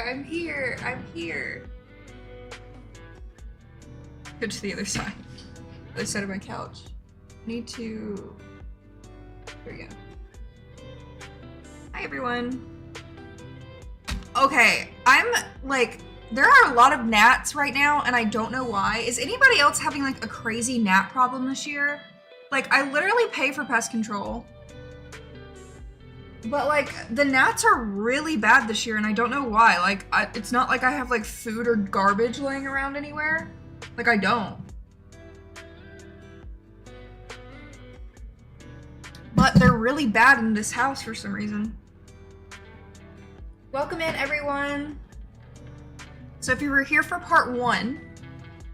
I'm here. I'm here. Go to the other side. The other side of my couch. Need to... There we go. Hi, everyone. Okay, I'm like... There are a lot of gnats right now, and I don't know why. Is anybody else having like a crazy gnat problem this year? Like, I literally pay for pest control. But like, the gnats are really bad this year, and I don't know why. Like, it's not like I have like food or garbage laying around anywhere. Like, I don't. But they're really bad in this house for some reason. Welcome in, everyone. So if you were here for part 1,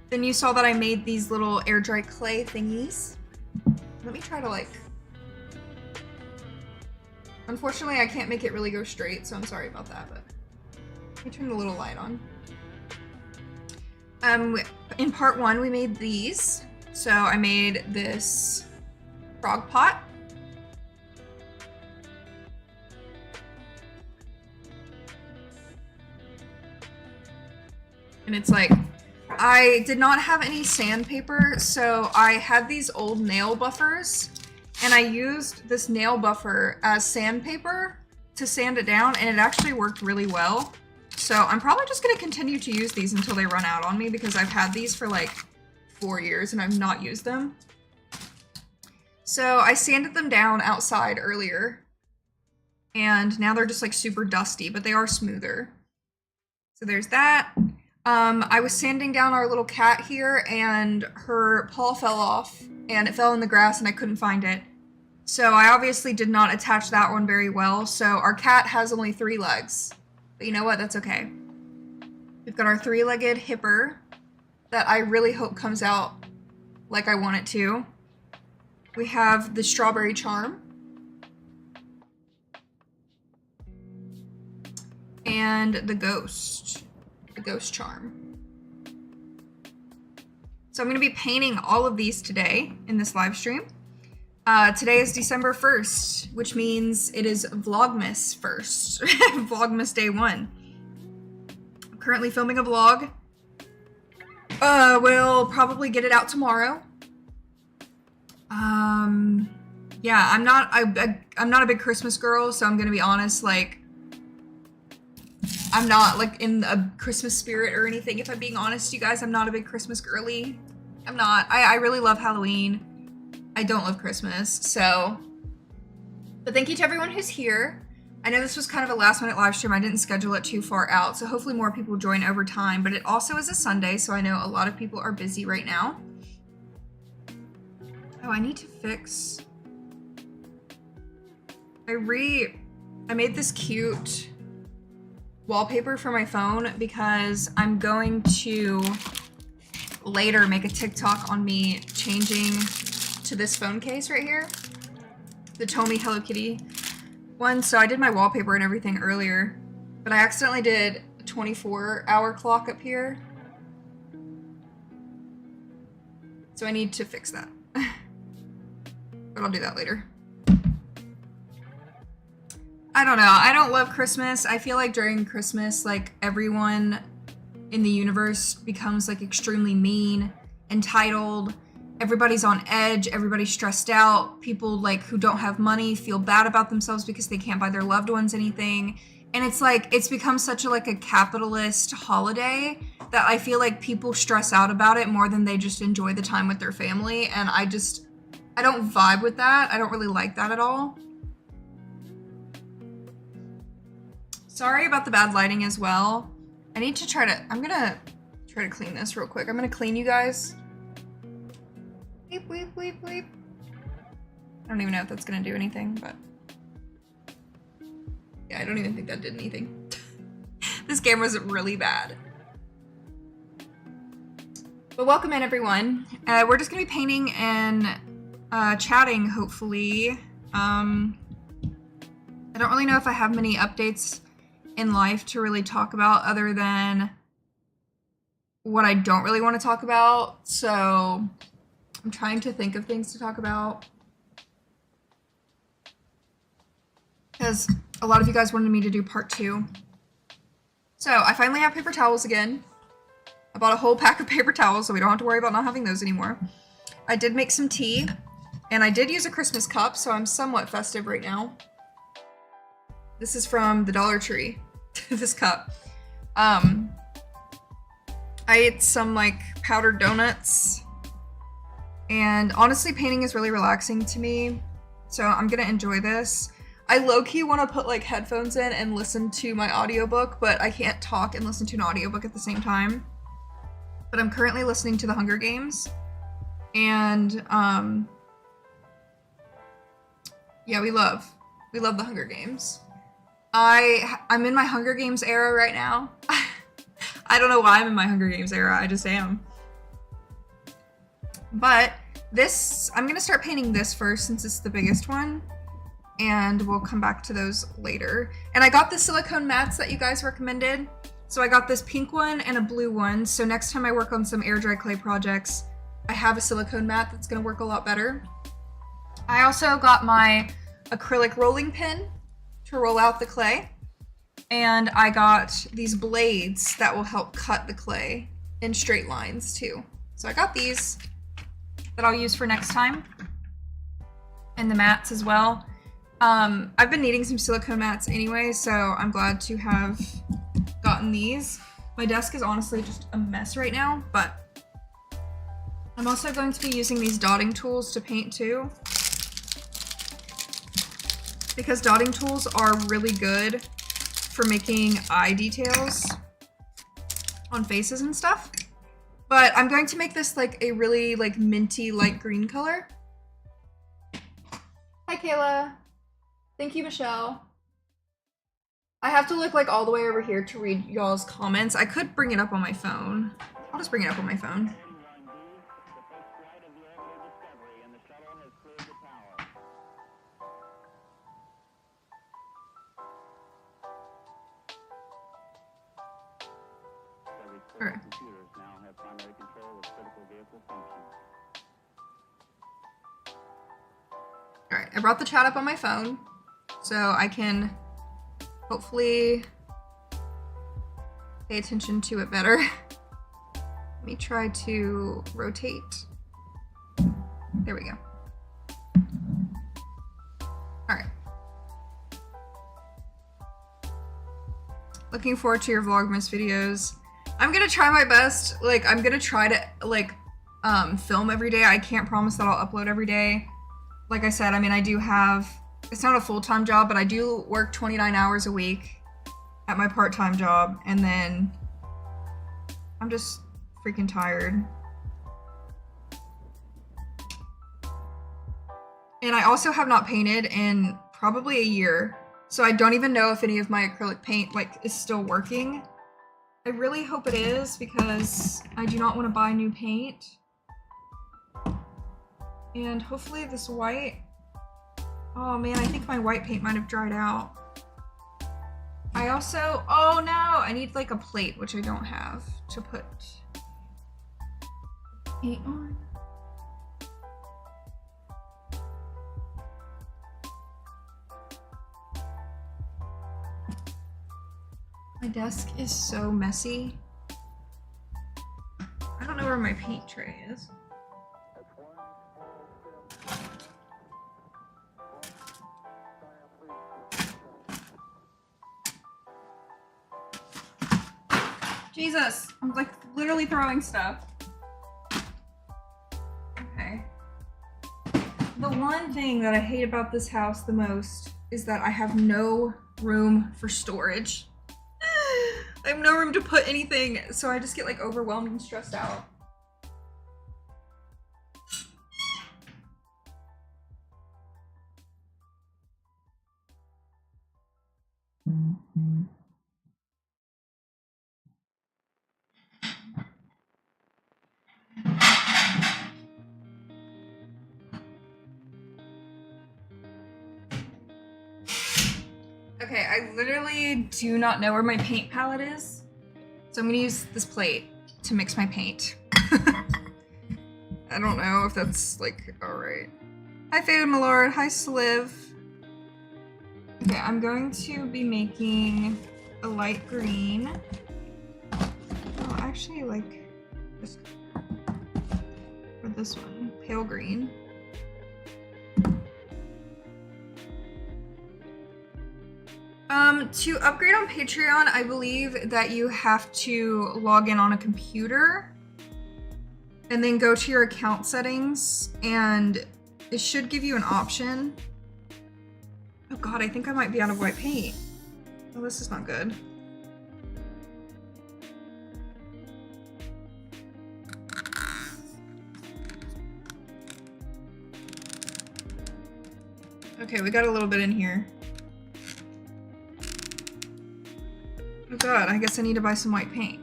then you saw that I made these little air dry clay thingies. Let me try to like... Unfortunately, I can't make it really go straight, so I'm sorry about that, but... Let me turn the little light on. In part 1, we made these. So I made this frog pot. And it's like, I did not have any sandpaper, so I had these old nail buffers, and I used this nail buffer as sandpaper to sand it down, and it actually worked really well. So I'm probably just going to continue to use these until they run out on me, because I've had these for like 4 years and I've not used them. So I sanded them down outside earlier, and now they're just like super dusty, but they are smoother. So there's that. I was sanding down our little cat here, and her paw fell off, and it fell in the grass, and I couldn't find it. So I obviously did not attach that one very well, so our cat has only 3 legs. But you know what? That's okay. We've got our 3-legged hipper that I really hope comes out like I want it to. We have the strawberry charm. And the ghost charm. So I'm going to be painting all of these today in this live stream. Today is December 1st, which means it is Vlogmas 1st. Vlogmas day 1. I'm currently filming a vlog. We'll probably get it out tomorrow. Yeah, I'm not a big Christmas girl, so I'm going to be honest, like, I'm not like in a Christmas spirit or anything. If I'm being honest, you guys, I'm not a big Christmas girly. I'm not. I really love Halloween. I don't love Christmas, so. But thank you to everyone who's here. I know this was kind of a last minute live stream. I didn't schedule it too far out, so hopefully more people join over time. But it also is a Sunday, so I know a lot of people are busy right now. Oh, I need to fix. I made this cute wallpaper for my phone because I'm going to later make a TikTok on me changing to this phone case right here, the Tomy Hello Kitty one. So I did my wallpaper and everything earlier, but I accidentally did a 24-hour clock up here, so I need to fix that. But I'll do that later. I don't know. I don't love Christmas. I feel like during Christmas, like, everyone in the universe becomes like extremely mean, entitled. Everybody's on edge. Everybody's stressed out. People like who don't have money feel bad about themselves because they can't buy their loved ones anything. And it's like, it's become such a like a capitalist holiday that I feel like people stress out about it more than they just enjoy the time with their family. And I don't vibe with that. I don't really like that at all. Sorry about the bad lighting as well. I need to I'm gonna try to clean this real quick. I'm gonna clean you guys. Weep, weep, weep, weep. I don't even know if that's gonna do anything, but yeah, I don't even think that did anything. This camera's really bad. But welcome in, everyone. We're just gonna be painting and chatting, hopefully. I don't really know if I have many updates in life to really talk about other than what I don't really want to talk about, so I'm trying to think of things to talk about because a lot of you guys wanted me to do part 2, So I finally have paper towels again. I bought a whole pack of paper towels so we don't have to worry about not having those anymore. I did make some tea, and I did use a Christmas cup, so I'm somewhat festive right now. This is from the Dollar Tree, this cup. I ate some like powdered donuts, and honestly painting is really relaxing to me, so I'm gonna enjoy this. I low-key want to put like headphones in and listen to my audiobook, but I can't talk and listen to an audiobook at the same time. But I'm currently listening to The Hunger Games, and yeah, we love The Hunger Games. I'm in my Hunger Games era right now. I don't know why I'm in my Hunger Games era, I just am. But this, I'm gonna start painting this first since it's the biggest one, and we'll come back to those later. And I got the silicone mats that you guys recommended. So I got this pink one and a blue one, so next time I work on some air dry clay projects, I have a silicone mat that's gonna work a lot better. I also got my acrylic rolling pin to roll out the clay, and I got these blades that will help cut the clay in straight lines too. So I got these that I'll use for next time, and the mats as well. I've been needing some silicone mats anyway, so I'm glad to have gotten these. My desk is honestly just a mess right now, but I'm also going to be using these dotting tools to paint too, because dotting tools are really good for making eye details on faces and stuff. But I'm going to make this like a really like minty light green color. Hi Kayla. Thank you, Michelle. I have to look like all the way over here to read y'all's comments. I could bring it up on my phone. I'll just bring it up on my phone. Alright. Alright, I brought the chat up on my phone, so I can hopefully pay attention to it better. Let me try to rotate. There we go. Alright. Looking forward to your Vlogmas videos. I'm gonna try my best. Like, I'm gonna try to, like, film every day. I can't promise that I'll upload every day. Like I said, I mean, I do have, it's not a full-time job, but I do work 29 hours a week at my part-time job, and then I'm just freaking tired. And I also have not painted in probably a year, so I don't even know if any of my acrylic paint, like, is still working. I really hope it is, because I do not want to buy new paint. And hopefully this white... Oh man, I think my white paint might have dried out. I also... Oh no! I need like a plate, which I don't have, to put paint on. My desk is so messy. I don't know where my paint tray is. Jesus, I'm like literally throwing stuff. Okay. The one thing that I hate about this house the most is that I have no room for storage. I have no room to put anything, so I just get like overwhelmed and stressed out. Okay, I literally do not know where my paint palette is, so I'm gonna use this plate to mix my paint. I don't know if that's like alright. Hi Faded Malord, hi Sliv. Okay, I'm going to be making a light green. Oh, actually, like this, or this one, pale green. To upgrade on Patreon, I believe that you have to log in on a computer and then go to your account settings, and it should give you an option. Oh god, I think I might be out of white paint. Oh, this is not good. Okay, we got a little bit in here. Oh god, I guess I need to buy some white paint.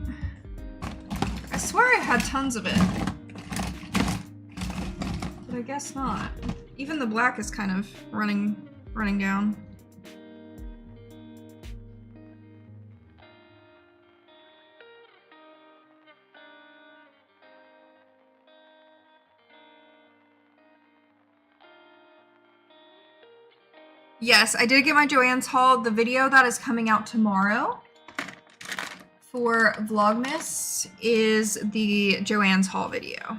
I swear I had tons of it. But I guess not. Even the black is kind of running down. Yes, I did get my Joann's haul. The video that is coming out tomorrow for Vlogmas is the Joann's haul video.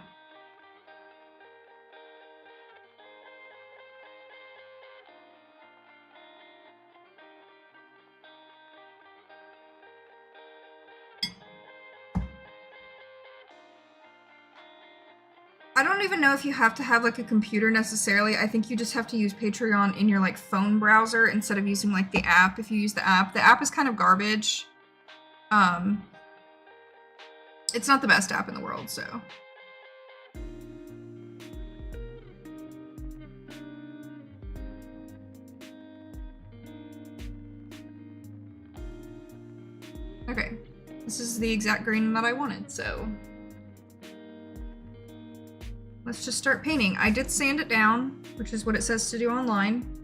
I don't even know if you have to have like a computer necessarily. I think you just have to use Patreon in your like phone browser instead of using like the app. If you use the app is kind of garbage. It's not the best app in the world, so. Okay, this is the exact green that I wanted, so. Let's just start painting. I did sand it down, which is what it says to do online.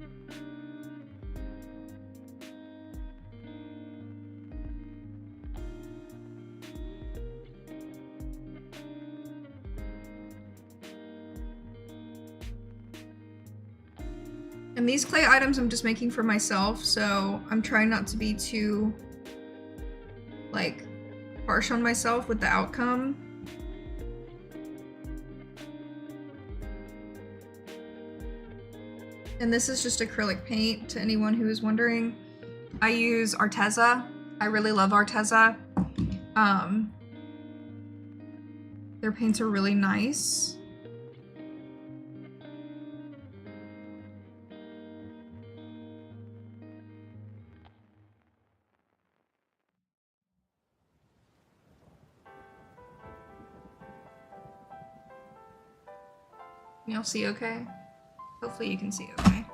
And these clay items I'm just making for myself, so I'm trying not to be too, like, harsh on myself with the outcome. And this is just acrylic paint, to anyone who is wondering. I use Arteza. I really love Arteza. Their paints are really nice. Y'all see okay? Hopefully you can see okay. I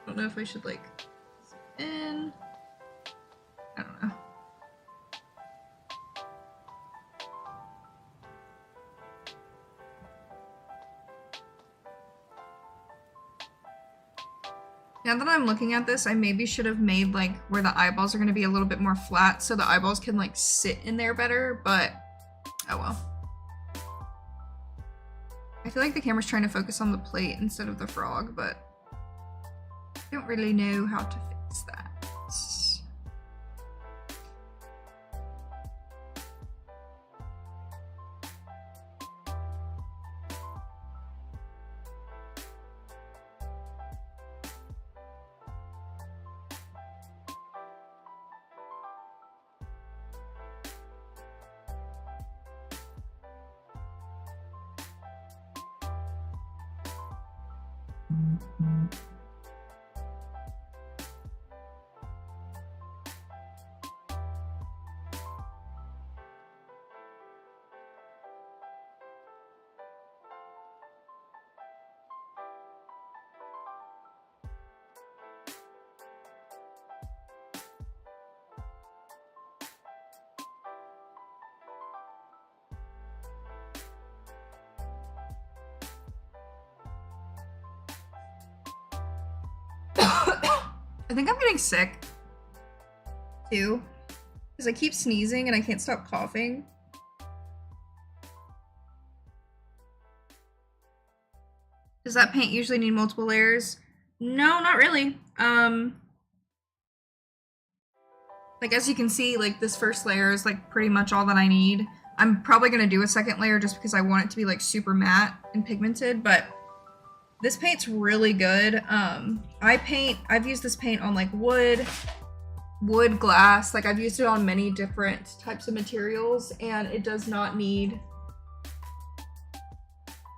don't know if I should like zoom in. I don't know. Now that I'm looking at this, I maybe should have made like where the eyeballs are going to be a little bit more flat so the eyeballs can like sit in there better, but oh well. I feel like the camera's trying to focus on the plate instead of the frog, but I don't really know how to fix that. I think I'm getting sick too, because I keep sneezing and I can't stop coughing. Does that paint usually need multiple layers? No, not really. Like, as you can see, like, this first layer is, like, pretty much all that I need. I'm probably gonna do a second layer just because I want it to be, like, super matte and pigmented, but this paint's really good. I've used this paint on, like, wood, glass, like, I've used it on many different types of materials, and it does not need...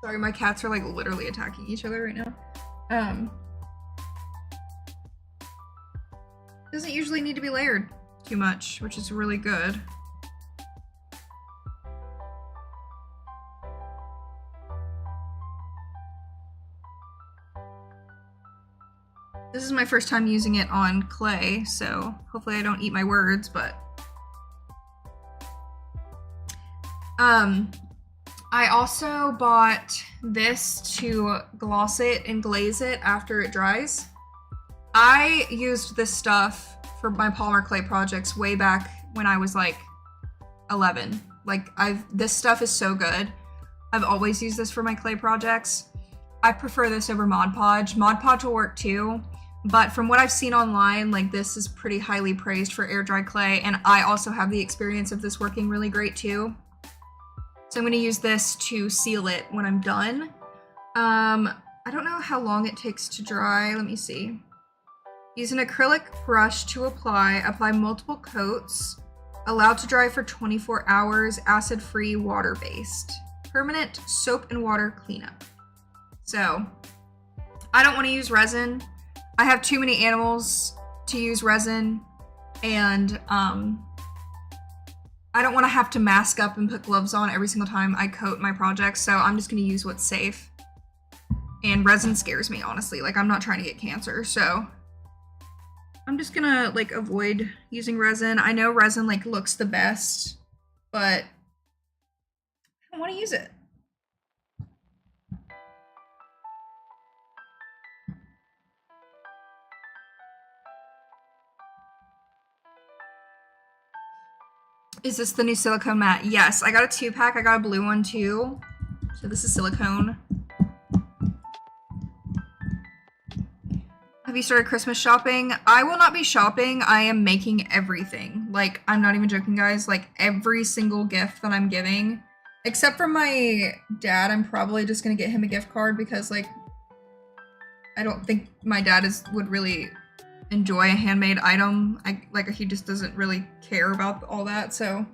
Sorry, my cats are, like, literally attacking each other right now. Doesn't usually need to be layered too much, which is really good. This is my first time using it on clay, so hopefully I don't eat my words, but... I also bought this to gloss it and glaze it after it dries. I used this stuff for my polymer clay projects way back when I was like 11. Like, this stuff is so good. I've always used this for my clay projects. I prefer this over Mod Podge. Mod Podge will work too, but from what I've seen online, like, this is pretty highly praised for air dry clay, and I also have the experience of this working really great too. So I'm going to use this to seal it when I'm done. I don't know how long it takes to dry. Let me see. Use an acrylic brush to apply multiple coats. Allow to dry for 24 hours, acid-free, water-based. Permanent soap and water cleanup. So, I don't want to use resin. I have too many animals to use resin, and I don't want to have to mask up and put gloves on every single time I coat my projects, so I'm just going to use what's safe. And resin scares me, honestly. Like, I'm not trying to get cancer, so I'm just gonna, like, avoid using resin. I know resin, like, looks the best, but I don't want to use it. Is this the new silicone mat? Yes, I got a 2-pack. I got a blue one too. So this is silicone. Have you started Christmas shopping? I will not be shopping. I am making everything. Like, I'm not even joking, guys. Like, every single gift that I'm giving, except for my dad, I'm probably just gonna get him a gift card because, like, I don't think my dad would really enjoy a handmade item. He just doesn't really care about all that, so.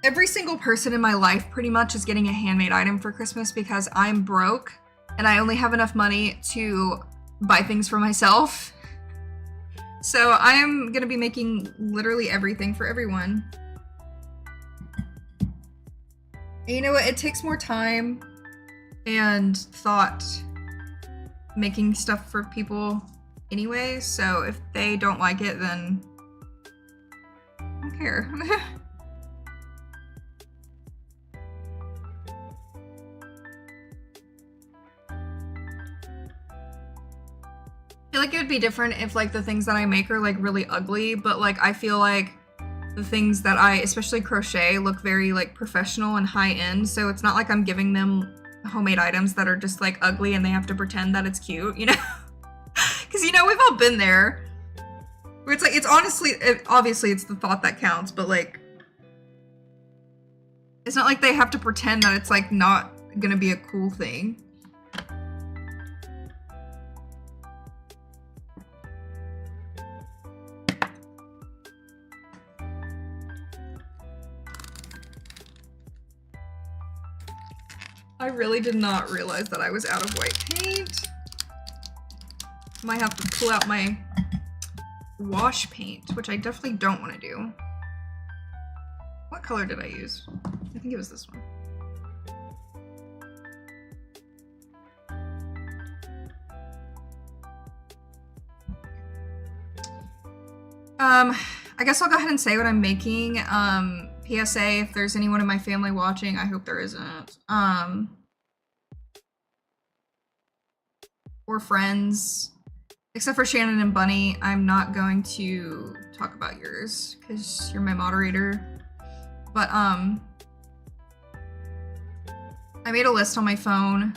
Every single person in my life pretty much is getting a handmade item for Christmas because I'm broke and I only have enough money to buy things for myself. So I am gonna be making literally everything for everyone. And you know what? It takes more time and thought making stuff for people anyway, so if they don't like it, then I don't care. I feel like it would be different if, like, the things that I make are, like, really ugly, but, like, I feel like the things that I, especially crochet, look very, like, professional and high-end, so it's not like I'm giving them homemade items that are just, like, ugly and they have to pretend that it's cute, you know? Because, you know, we've all been there. Where it's, like, it's honestly, obviously it's the thought that counts, but, like, it's not like they have to pretend that it's, like, not gonna be a cool thing. I really did not realize that I was out of white paint. Might have to pull out my wash paint, which I definitely don't want to do. What color did I use? I think it was this one. I guess I'll go ahead and say what I'm making. PSA, if there's anyone in my family watching, I hope there isn't. Or friends. Except for Shannon and Bunny, I'm not going to talk about yours, because you're my moderator. But, I made a list on my phone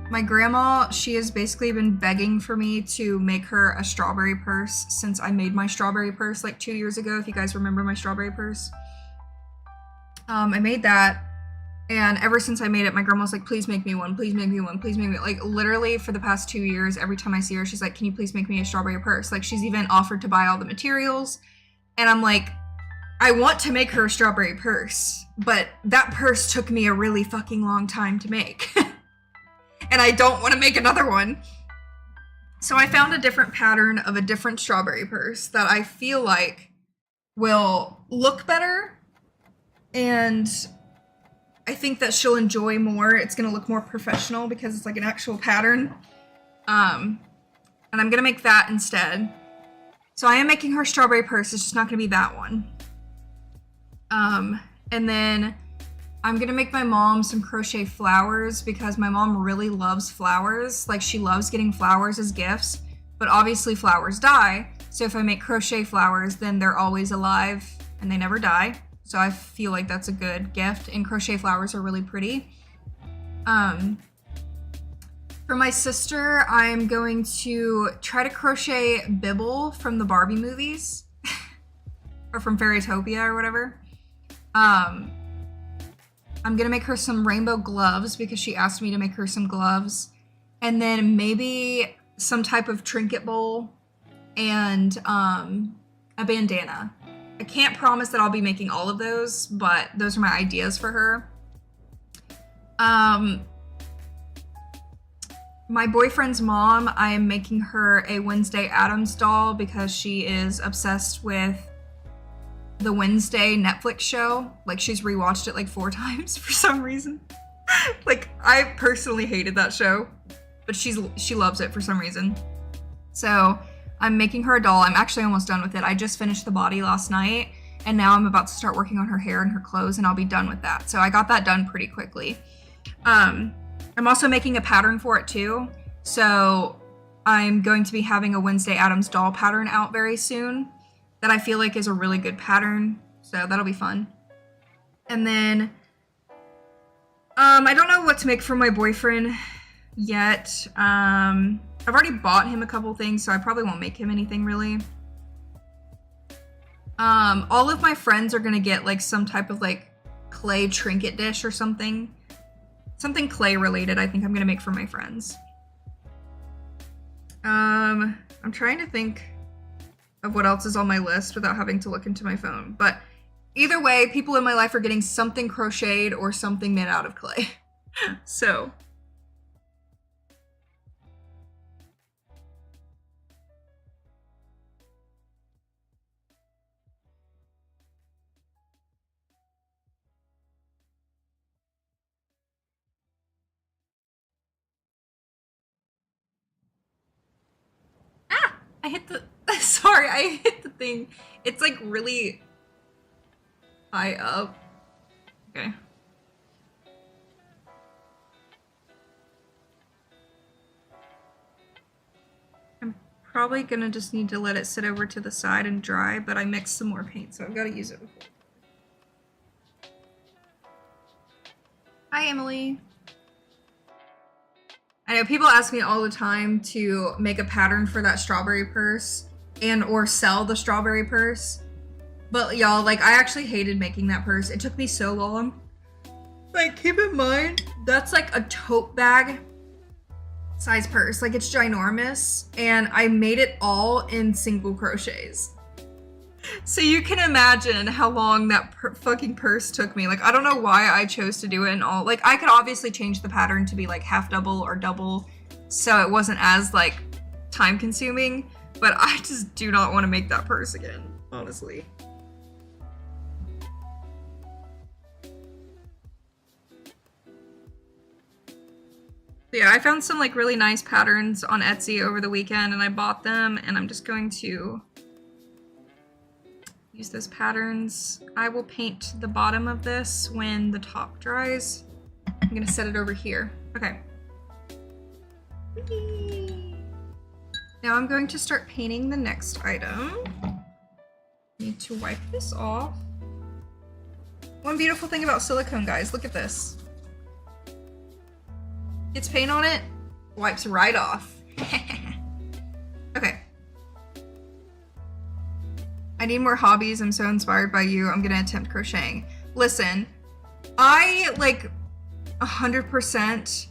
My grandma, she has basically been begging for me to make her a strawberry purse since I made my strawberry purse like 2 years ago, if you guys remember my strawberry purse. I made that, and ever since I made it, my grandma's like, please make me one, please make me one, please make me, like, literally for the past 2 years, every time I see her, she's like, can you please make me a strawberry purse? Like, she's even offered to buy all the materials, and I'm like, I want to make her a strawberry purse, but that purse took me a really fucking long time to make. And I don't want to make another one. So I found a different pattern of a different strawberry purse that I feel like will look better, and I think that she'll enjoy more. It's gonna look more professional because it's like an actual pattern. And I'm gonna make that instead. So I am making her strawberry purse, it's just not gonna be that one. And then I'm gonna make my mom some crochet flowers because my mom really loves flowers. Like, she loves getting flowers as gifts, but obviously flowers die. So if I make crochet flowers, then they're always alive and they never die. So I feel like that's a good gift, and crochet flowers are really pretty. For my sister, I'm going to try to crochet Bibble from the Barbie movies or from Fairytopia or whatever. I'm gonna make her some rainbow gloves because she asked me to make her some gloves, and then maybe some type of trinket bowl and a bandana. I can't promise that I'll be making all of those, but those are my ideas for her. My boyfriend's mom, I am making her a Wednesday Addams doll because she is obsessed with the Wednesday Netflix show. Like, she's rewatched it like 4 times for some reason. Like, I personally hated that show, but she loves it for some reason. So I'm making her a doll. I'm actually almost done with it. I just finished the body last night, and now I'm about to start working on her hair and her clothes, and I'll be done with that. So I got that done pretty quickly. I'm also making a pattern for it too. So I'm going to be having a Wednesday Addams doll pattern out very soon that I feel like is a really good pattern. So that'll be fun. And then I don't know what to make for my boyfriend yet. I've already bought him a couple things, so I probably won't make him anything really. All of my friends are gonna get like some type of like clay trinket dish or something. Something clay related I think I'm gonna make for my friends. I'm trying to think of what else is on my list without having to look into my phone. But either way, people in my life are getting something crocheted or something made out of clay. So I hit the, sorry, I hit the thing. It's like really high up. Okay. I'm probably gonna just need to let it sit over to the side and dry, but I mixed some more paint, so I've got to use it before. Hi, Emily. I know people ask me all the time to make a pattern for that strawberry purse and or sell the strawberry purse. But y'all, like, I actually hated making that purse. It took me so long. Like, keep in mind, that's like a tote bag size purse. Like, it's ginormous. And I made it all in single crochets. So you can imagine how long that fucking purse took me. Like, I don't know why I chose to do it in all. Like, I could obviously change the pattern to be like half double or double, so it wasn't as like time consuming, but I just do not want to make that purse again, honestly. Yeah, I found some like really nice patterns on Etsy over the weekend and I bought them, and I'm just going to use those patterns. I will paint the bottom of this when the top dries. I'm gonna set it over here. Okay. Now I'm going to start painting the next item. Need to wipe this off. One beautiful thing about silicone, guys, look at this. Gets paint on it, Wipes right off. Okay. I need more hobbies. I'm so inspired by you. I'm gonna attempt crocheting. Listen, I like 100%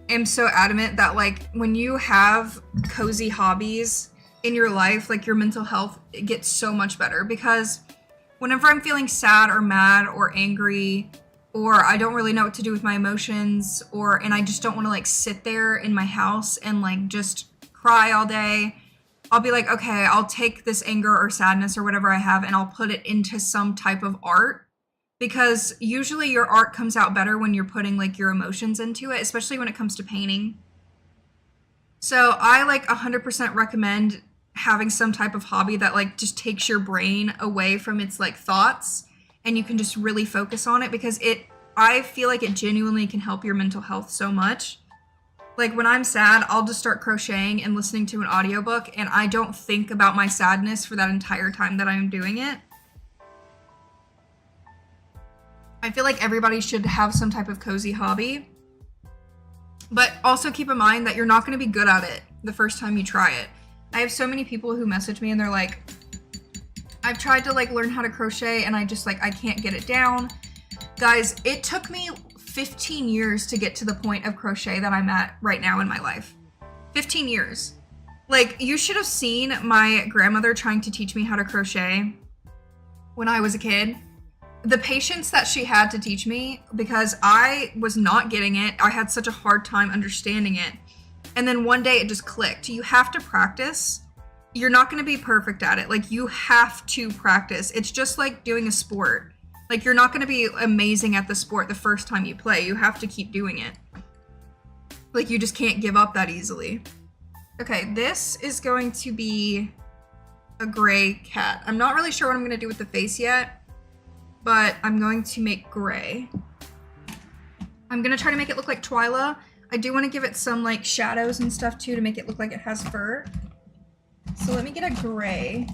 am so adamant that like when you have cozy hobbies in your life, like your mental health gets so much better, because whenever I'm feeling sad or mad or angry, or I don't really know what to do with my emotions, and I just don't want to like sit there in my house and like just cry all day, I'll be like, okay, I'll take this anger or sadness or whatever I have and I'll put it into some type of art, because usually your art comes out better when you're putting like your emotions into it, especially when it comes to painting. So I like 100% recommend having some type of hobby that like just takes your brain away from its like thoughts and you can just really focus on it, because I feel like it genuinely can help your mental health so much. Like when I'm sad, I'll just start crocheting and listening to an audiobook, and I don't think about my sadness for that entire time that I'm doing it. I feel like everybody should have some type of cozy hobby, but also keep in mind that you're not going to be good at it the first time you try it. I have so many people who message me and they're like, I've tried to like learn how to crochet and I can't get it down. Guys, it took me 15 years to get to the point of crochet that I'm at right now in my life. 15 years. Like, you should have seen my grandmother trying to teach me how to crochet when I was a kid. The patience that she had to teach me, because I was not getting it. I had such a hard time understanding it. And then one day it just clicked. You have to practice. You're not going to be perfect at it. Like, you have to practice. It's just like doing a sport. Like, you're not going to be amazing at the sport the first time you play. You have to keep doing it. Like, you just can't give up that easily. Okay, this is going to be a gray cat. I'm not really sure what I'm going to do with the face yet, but I'm going to make gray. I'm going to try to make it look like Twyla. I do want to give it some, like, shadows and stuff, too, to make it look like it has fur. So let me get a gray.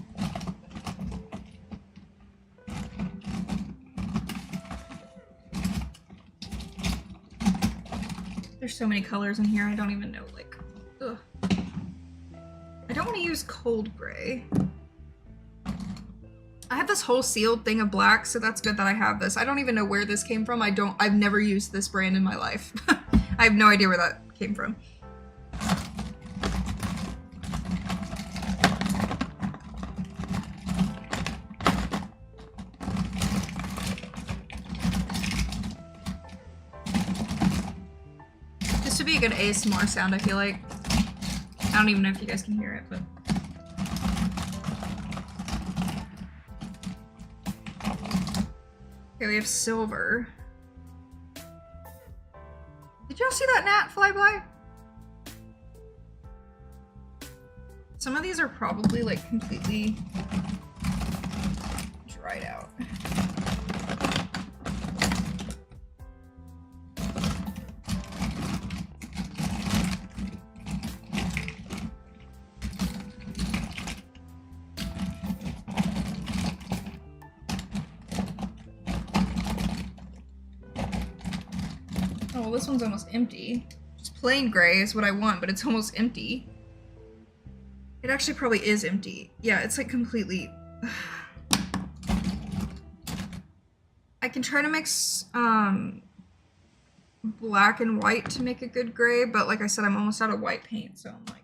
There's so many colors in here, I don't even know, like, ugh. I don't want to use cold gray. I have this whole sealed thing of black, so that's good that I have this. I don't even know where this came from. I've never used this brand in my life. I have no idea where that came from. This would be a good ASMR sound, I feel like. I don't even know if you guys can hear it, but... Okay, we have silver. Did y'all see that gnat fly by? Some of these are probably like completely dried out. Oh, well, this one's almost empty. Just plain gray is what I want, but it's almost empty. It actually probably is empty. Yeah, it's like completely... I can try to mix black and white to make a good gray, but like I said, I'm almost out of white paint, so I'm like...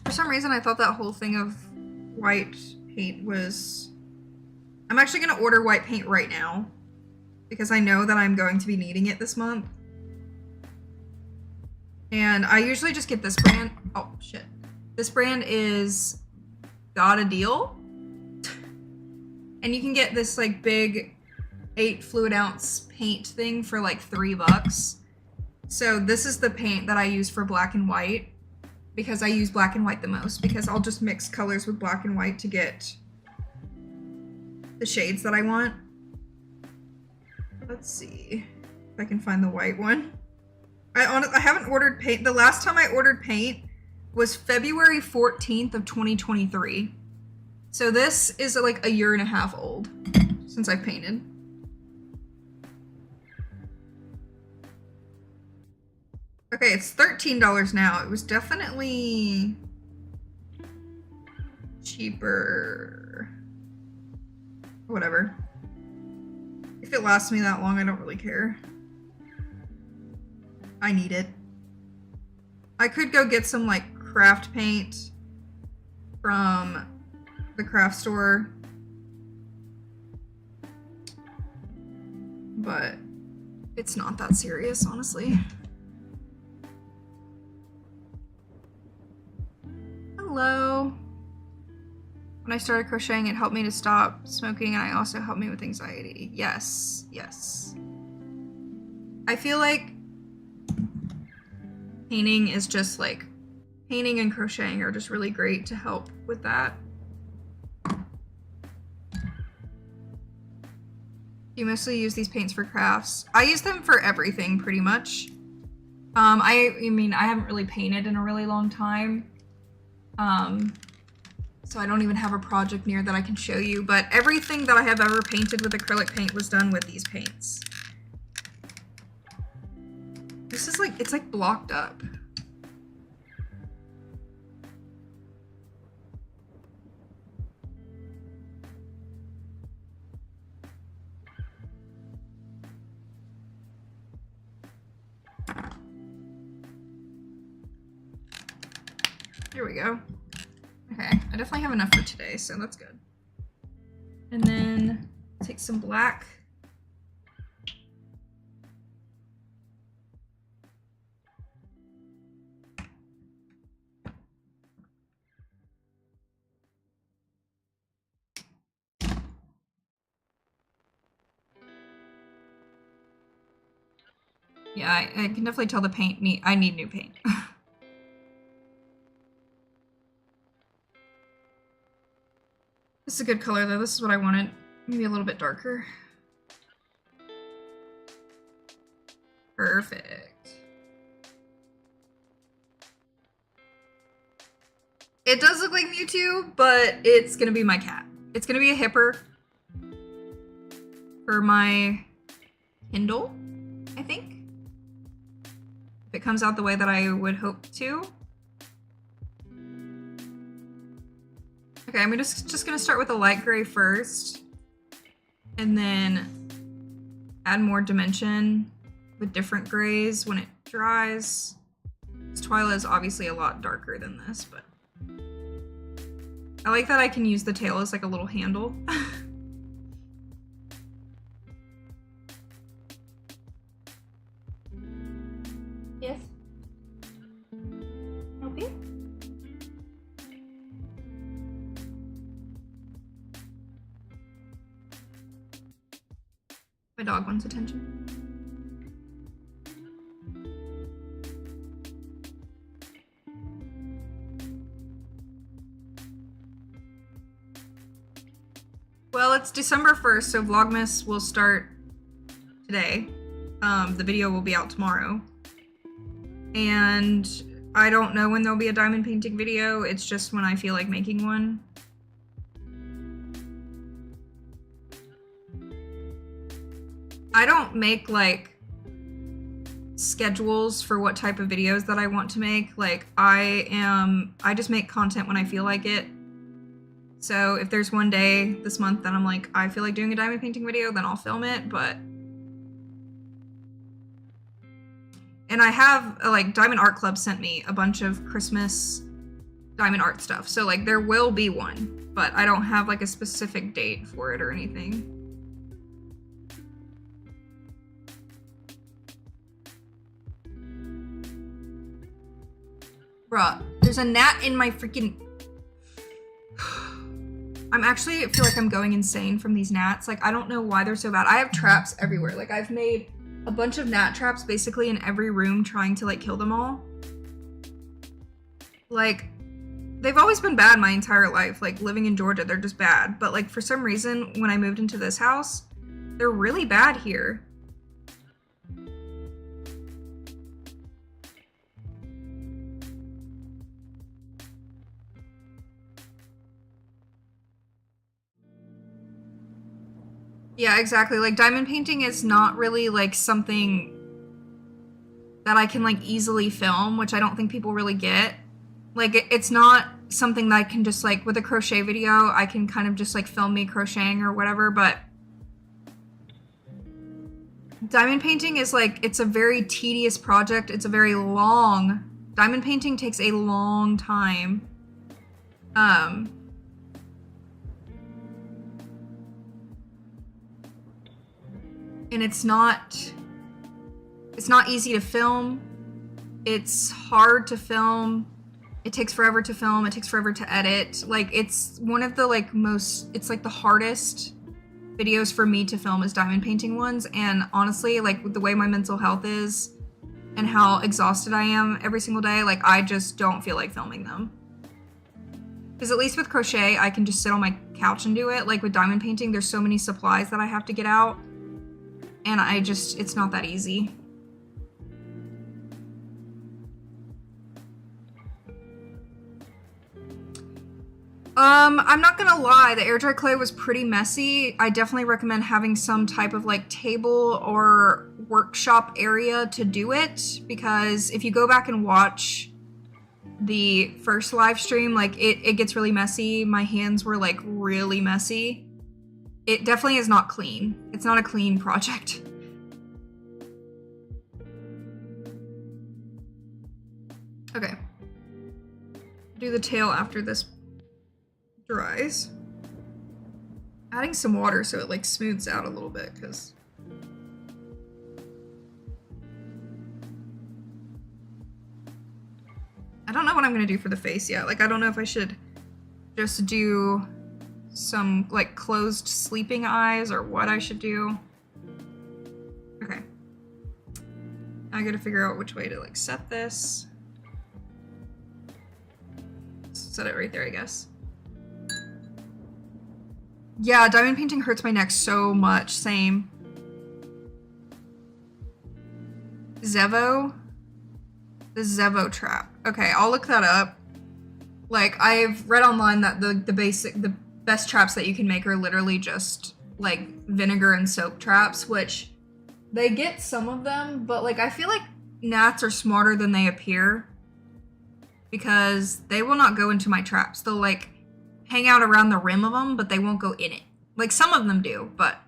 For some reason, I thought that whole thing of white paint was... I'm actually going to order white paint right now, because I know that I'm going to be needing it this month. And I usually just get this brand. Oh, shit. This brand is Got a Deal. And you can get this like big 8 fluid ounce paint thing for like $3. So this is the paint that I use for black and white, because I use black and white the most, because I'll just mix colors with black and white to get the shades that I want. Let's see if I can find the white one. I haven't ordered paint. The last time I ordered paint was February 14th of 2023. So this is like a year and a half old since I painted. Okay, it's $13 now. It was definitely cheaper. Whatever. If it lasts me that long, I don't really care. I need it. I could go get some like craft paint from the craft store, but it's not that serious, honestly. Hello. When I started crocheting, it helped me to stop smoking, and it also helped me with anxiety. Yes, yes. I feel like painting is just like, painting and crocheting are just really great to help with that. You mostly use these paints for crafts. I use them for everything, pretty much. I mean, I haven't really painted in a really long time. So I don't even have a project near that I can show you, but everything that I have ever painted with acrylic paint was done with these paints. This is like, it's like blocked up. Here we go. Okay, I definitely have enough for today, so that's good. And then take some black. Yeah, I can definitely tell the paint I need new paint. This is a good color though. This is what I wanted. Maybe a little bit darker. Perfect. It does look like Mewtwo, but it's gonna be my cat. It's gonna be a hipper for my Kindle, I think. If it comes out the way that I would hope to. Okay, I'm just gonna start with a light gray first, and then add more dimension with different grays when it dries. This Twyla is obviously a lot darker than this, but I like that I can use the tail as like a little handle. Yes. Help you? My dog wants attention. Well, it's December 1st, so Vlogmas will start today. The video will be out tomorrow. And I don't know when there'll be a diamond painting video, it's just when I feel like making one. I don't make like schedules for what type of videos that I want to make. Like I just make content when I feel like it. So if there's one day this month that I'm like, I feel like doing a diamond painting video, then I'll film it, but. And I have, like, Diamond Art Club sent me a bunch of Christmas diamond art stuff. So, like, there will be one, but I don't have, like, a specific date for it or anything. Bruh, there's a gnat in my freaking... I feel like I'm going insane from these gnats. Like, I don't know why they're so bad. I have traps everywhere. Like, I've made a bunch of gnat traps basically in every room trying to like kill them all. Like, they've always been bad my entire life. Like, living in Georgia, they're just bad. But like, for some reason, when I moved into this house, they're really bad here. Yeah, exactly. Like, diamond painting is not really like something that I can like easily film, which I don't think people really get. Like it's not something that I can just like with a crochet video, I can kind of just like film me crocheting or whatever, but diamond painting is like, it's a very tedious project. It's a very long, diamond painting takes a long time. And it's not easy to film. It's hard to film. It takes forever to film. It takes forever to edit. Like it's one of the like most, it's like the hardest videos for me to film is diamond painting ones. And honestly, like with the way my mental health is and how exhausted I am every single day, like I just don't feel like filming them. Because at least with crochet, I can just sit on my couch and do it. Like with diamond painting, there's so many supplies that I have to get out. And it's not that easy. I'm not gonna lie, the air dry clay was pretty messy. I definitely recommend having some type of like table or workshop area to do it, because if you go back and watch the first live stream, like it gets really messy. My hands were like really messy. It definitely is not clean. It's not a clean project. Okay. Do the tail after this dries. Adding some water so it like smooths out a little bit, because I don't know what I'm gonna do for the face yet. Like I don't know if I should just do some like closed sleeping eyes or what I should do. Okay. Now I gotta figure out which way to like set this. Set it right there, I guess. Yeah, diamond painting hurts my neck so much. Same. Zevo? The Zevo trap. Okay, I'll look that up. Like, I've read online that the best traps that you can make are literally just, like, vinegar and soap traps, which they get some of them, but, like, I feel like gnats are smarter than they appear, because they will not go into my traps. They'll, like, hang out around the rim of them, but they won't go in it. Like, some of them do, but...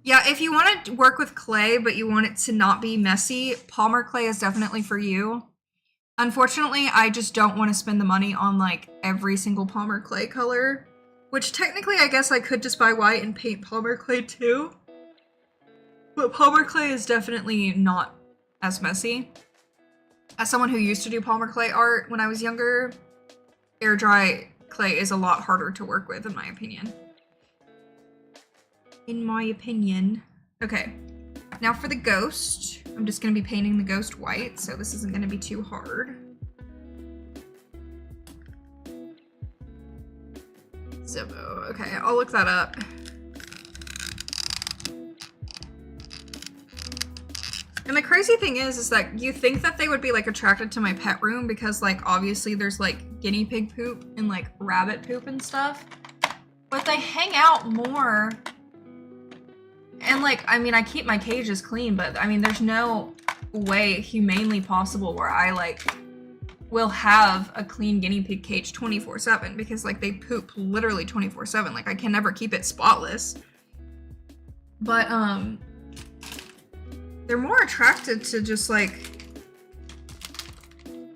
Yeah, if you want to work with clay, but you want it to not be messy, Palmer clay is definitely for you. Unfortunately, I just don't want to spend the money on, like, every single Palmer clay color. Which, technically, I guess I could just buy white and paint Palmer clay, too. But Palmer clay is definitely not as messy. As someone who used to do Palmer clay art when I was younger, air dry clay is a lot harder to work with, in my opinion. Okay, now for the ghost. I'm just gonna be painting the ghost white, so this isn't gonna be too hard. Zevo, okay, I'll look that up. And the crazy thing is that you think that they would be like attracted to my pet room because like obviously there's like guinea pig poop and like rabbit poop and stuff, but they hang out more. And like, I mean, I keep my cages clean, but I mean, there's no way humanely possible where I like will have a clean guinea pig cage 24/7 because like they poop literally 24/7. Like I can never keep it spotless. But they're more attracted to just like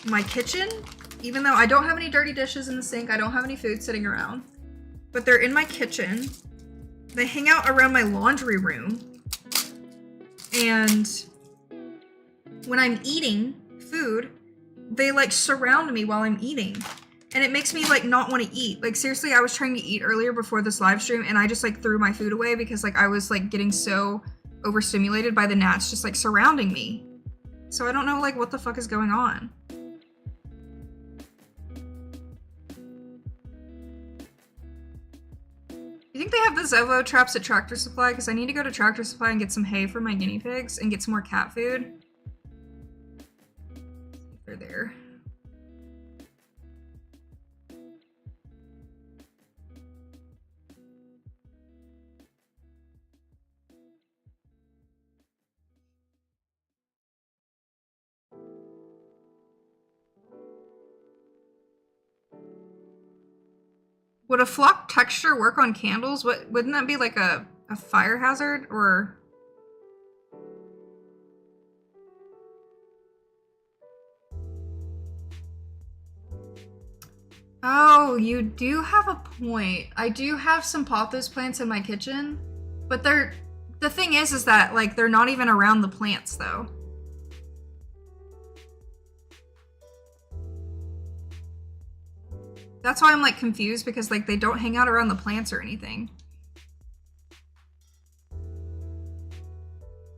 my kitchen, even though I don't have any dirty dishes in the sink. I don't have any food sitting around, but they're in my kitchen. They hang out around my laundry room, and when I'm eating food, they like surround me while I'm eating, and it makes me like not want to eat. Like seriously, I was trying to eat earlier before this live stream, and I just like threw my food away because like I was like getting so overstimulated by the gnats just like surrounding me. So I don't know like what the fuck is going on. You think they have the Zevo traps at Tractor Supply? Because I need to go to Tractor Supply and get some hay for my guinea pigs and get some more cat food. They're there. Would a flock texture work on candles? Wouldn't that be like a fire hazard or? Oh, you do have a point. I do have some pothos plants in my kitchen, but the thing is that like they're not even around the plants though. That's why I'm like confused because like they don't hang out around the plants or anything.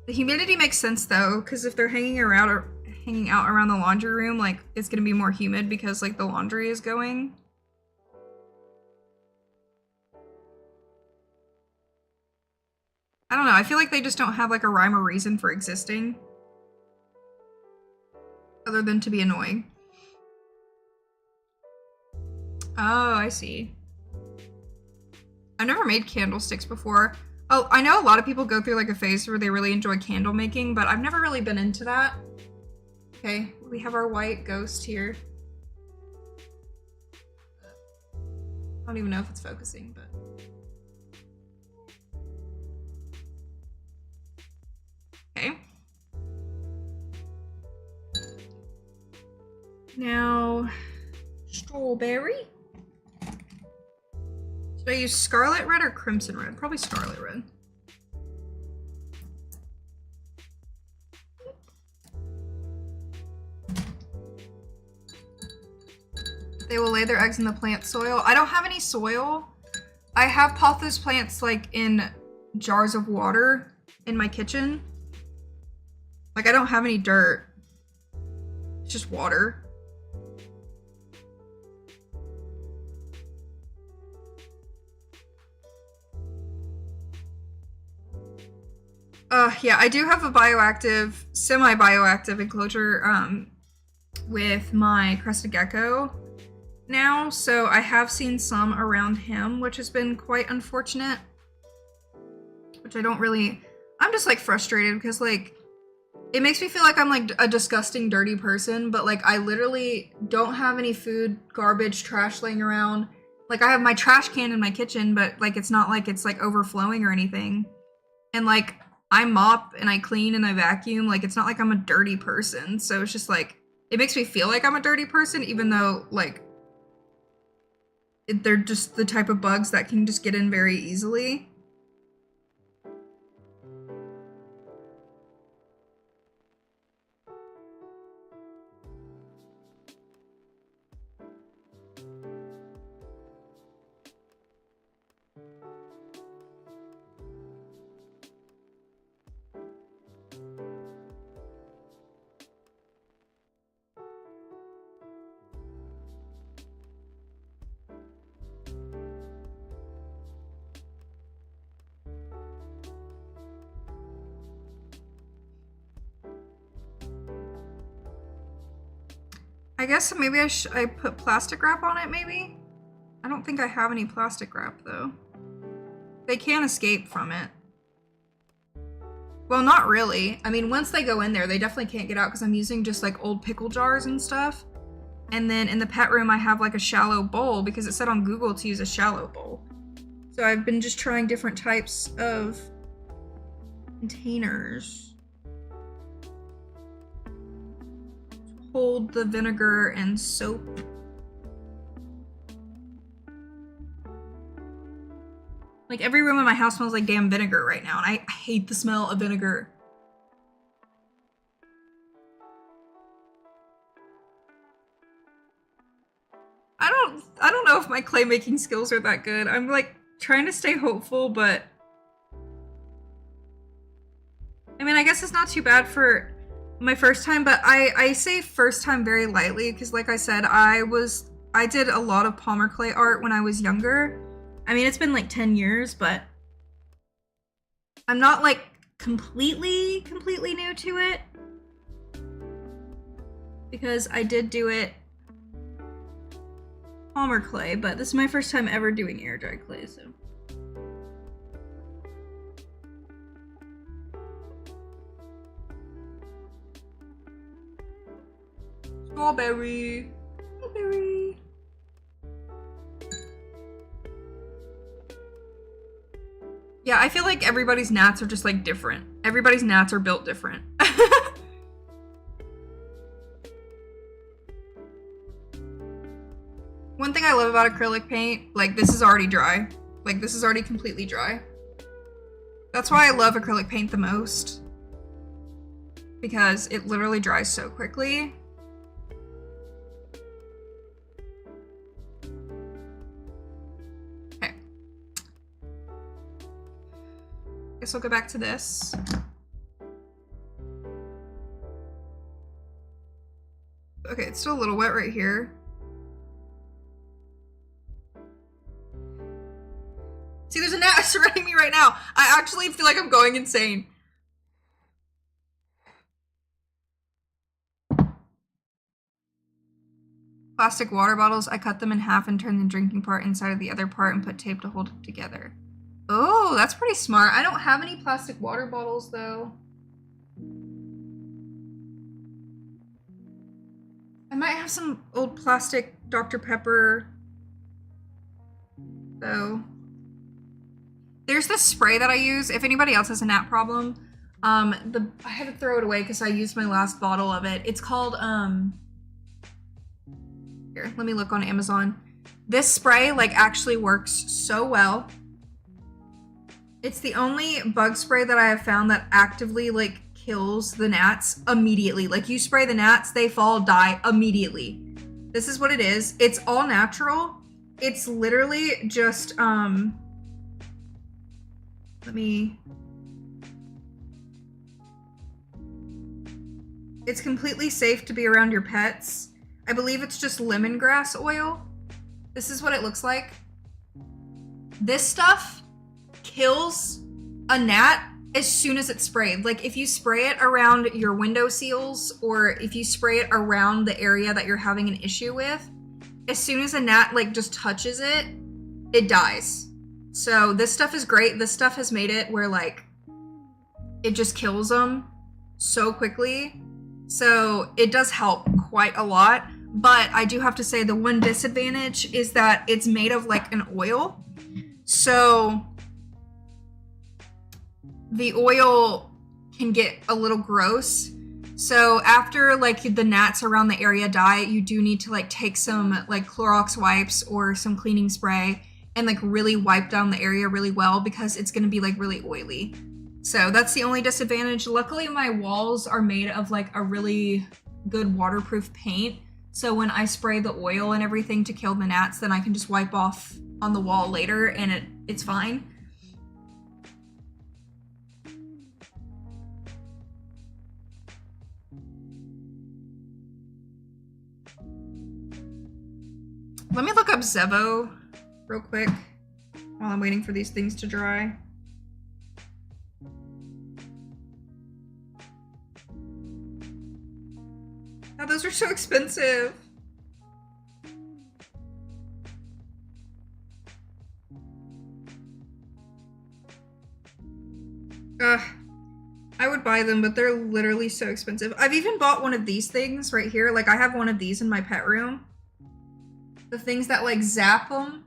The humidity makes sense though, because if they're hanging out around the laundry room, like it's gonna be more humid because like the laundry is going. I don't know, I feel like they just don't have like a rhyme or reason for existing. Other than to be annoying. Oh, I see. I've never made candlesticks before. Oh, I know a lot of people go through like a phase where they really enjoy candle making, but I've never really been into that. Okay, we have our white ghost here. I don't even know if it's focusing, but. Okay. Now, strawberry. Should I use scarlet red or crimson red? Probably scarlet red. They will lay their eggs in the plant soil. I don't have any soil. I have pothos plants like in jars of water in my kitchen. Like I don't have any dirt. It's just water. Yeah, I do have a bioactive, semi-bioactive enclosure with my crested gecko now, so I have seen some around him, which has been quite unfortunate. Which I don't really, I'm just like frustrated because like, it makes me feel like I'm like a disgusting, dirty person, but like I literally don't have any food, garbage, trash laying around. Like I have my trash can in my kitchen, but like it's not like it's like overflowing or anything. And like I mop and I clean and I vacuum. Like it's not like I'm a dirty person. So it's just like, it makes me feel like I'm a dirty person, even though like they're just the type of bugs that can just get in very easily. I guess maybe I put plastic wrap on it, maybe? I don't think I have any plastic wrap, though. They can escape from it. Well, not really. I mean, once they go in there, they definitely can't get out because I'm using just like old pickle jars and stuff. And then in the pet room, I have like a shallow bowl because it said on Google to use a shallow bowl. So I've been just trying different types of containers. Hold the vinegar and soap. Like every room in my house smells like damn vinegar right now, and I hate the smell of vinegar. I don't know if my clay making skills are that good. I'm like trying to stay hopeful, but I mean, I guess it's not too bad for my first time, but I say first time very lightly because like I said, I did a lot of Palmer clay art when I was younger. I mean, it's been like 10 years, but I'm not like completely new to it because I did do it Palmer clay, but this is my first time ever doing air dry clay, so. Strawberry. Strawberry. Yeah, I feel like everybody's gnats are just like different. Everybody's gnats are built different. One thing I love about acrylic paint, like this is already dry. Like this is already completely dry. That's why I love acrylic paint the most. Because it literally dries so quickly. Okay. Guess I'll go back to this. Okay, it's still a little wet right here. See, there's a gnat surrounding me right now. I actually feel like I'm going insane. Plastic water bottles, I cut them in half and turn the drinking part inside of the other part and put tape to hold it together. Oh, that's pretty smart. I don't have any plastic water bottles though. I might have some old plastic Dr. Pepper though. There's this spray that I use. If anybody else has a gnat problem, I had to throw it away because I used my last bottle of it. It's called, here, let me look on Amazon. This spray, like, actually works so well. It's the only bug spray that I have found that actively, like, kills the gnats immediately. Like, you spray the gnats, they fall, die immediately. This is what it is. It's all natural. It's literally just, it's completely safe to be around your pets. I believe it's just lemongrass oil. This is what it looks like. This stuff kills a gnat as soon as it's sprayed. Like if you spray it around your window seals or if you spray it around the area that you're having an issue with, as soon as a gnat like just touches it, it dies. So this stuff is great. This stuff has made it where like it just kills them so quickly. So it does help quite a lot. But I do have to say the one disadvantage is that it's made of like an oil. So the oil can get a little gross. So after like the gnats around the area die, you do need to like take some like Clorox wipes or some cleaning spray and like really wipe down the area really well because it's going to be like really oily. So that's the only disadvantage. Luckily my walls are made of like a really good waterproof paint. So when I spray the oil and everything to kill the gnats, then I can just wipe off on the wall later and it's fine. Let me look up Zevo real quick while I'm waiting for these things to dry. Oh, those are so expensive. I would buy them, but they're literally so expensive. I've even bought one of these things right here. Like I have one of these in my pet room. The things that like zap them.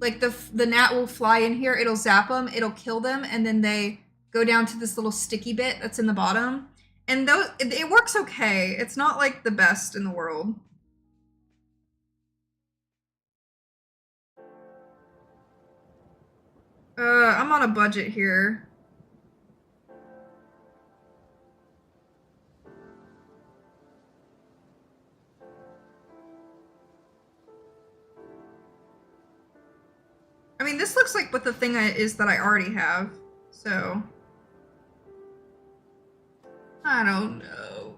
Like the gnat will fly in here, it'll zap them, it'll kill them, and then they go down to this little sticky bit that's in the bottom. And those, it works okay. It's not like the best in the world. I'm on a budget here. I mean, this looks like what the thing is that I already have, so I don't know.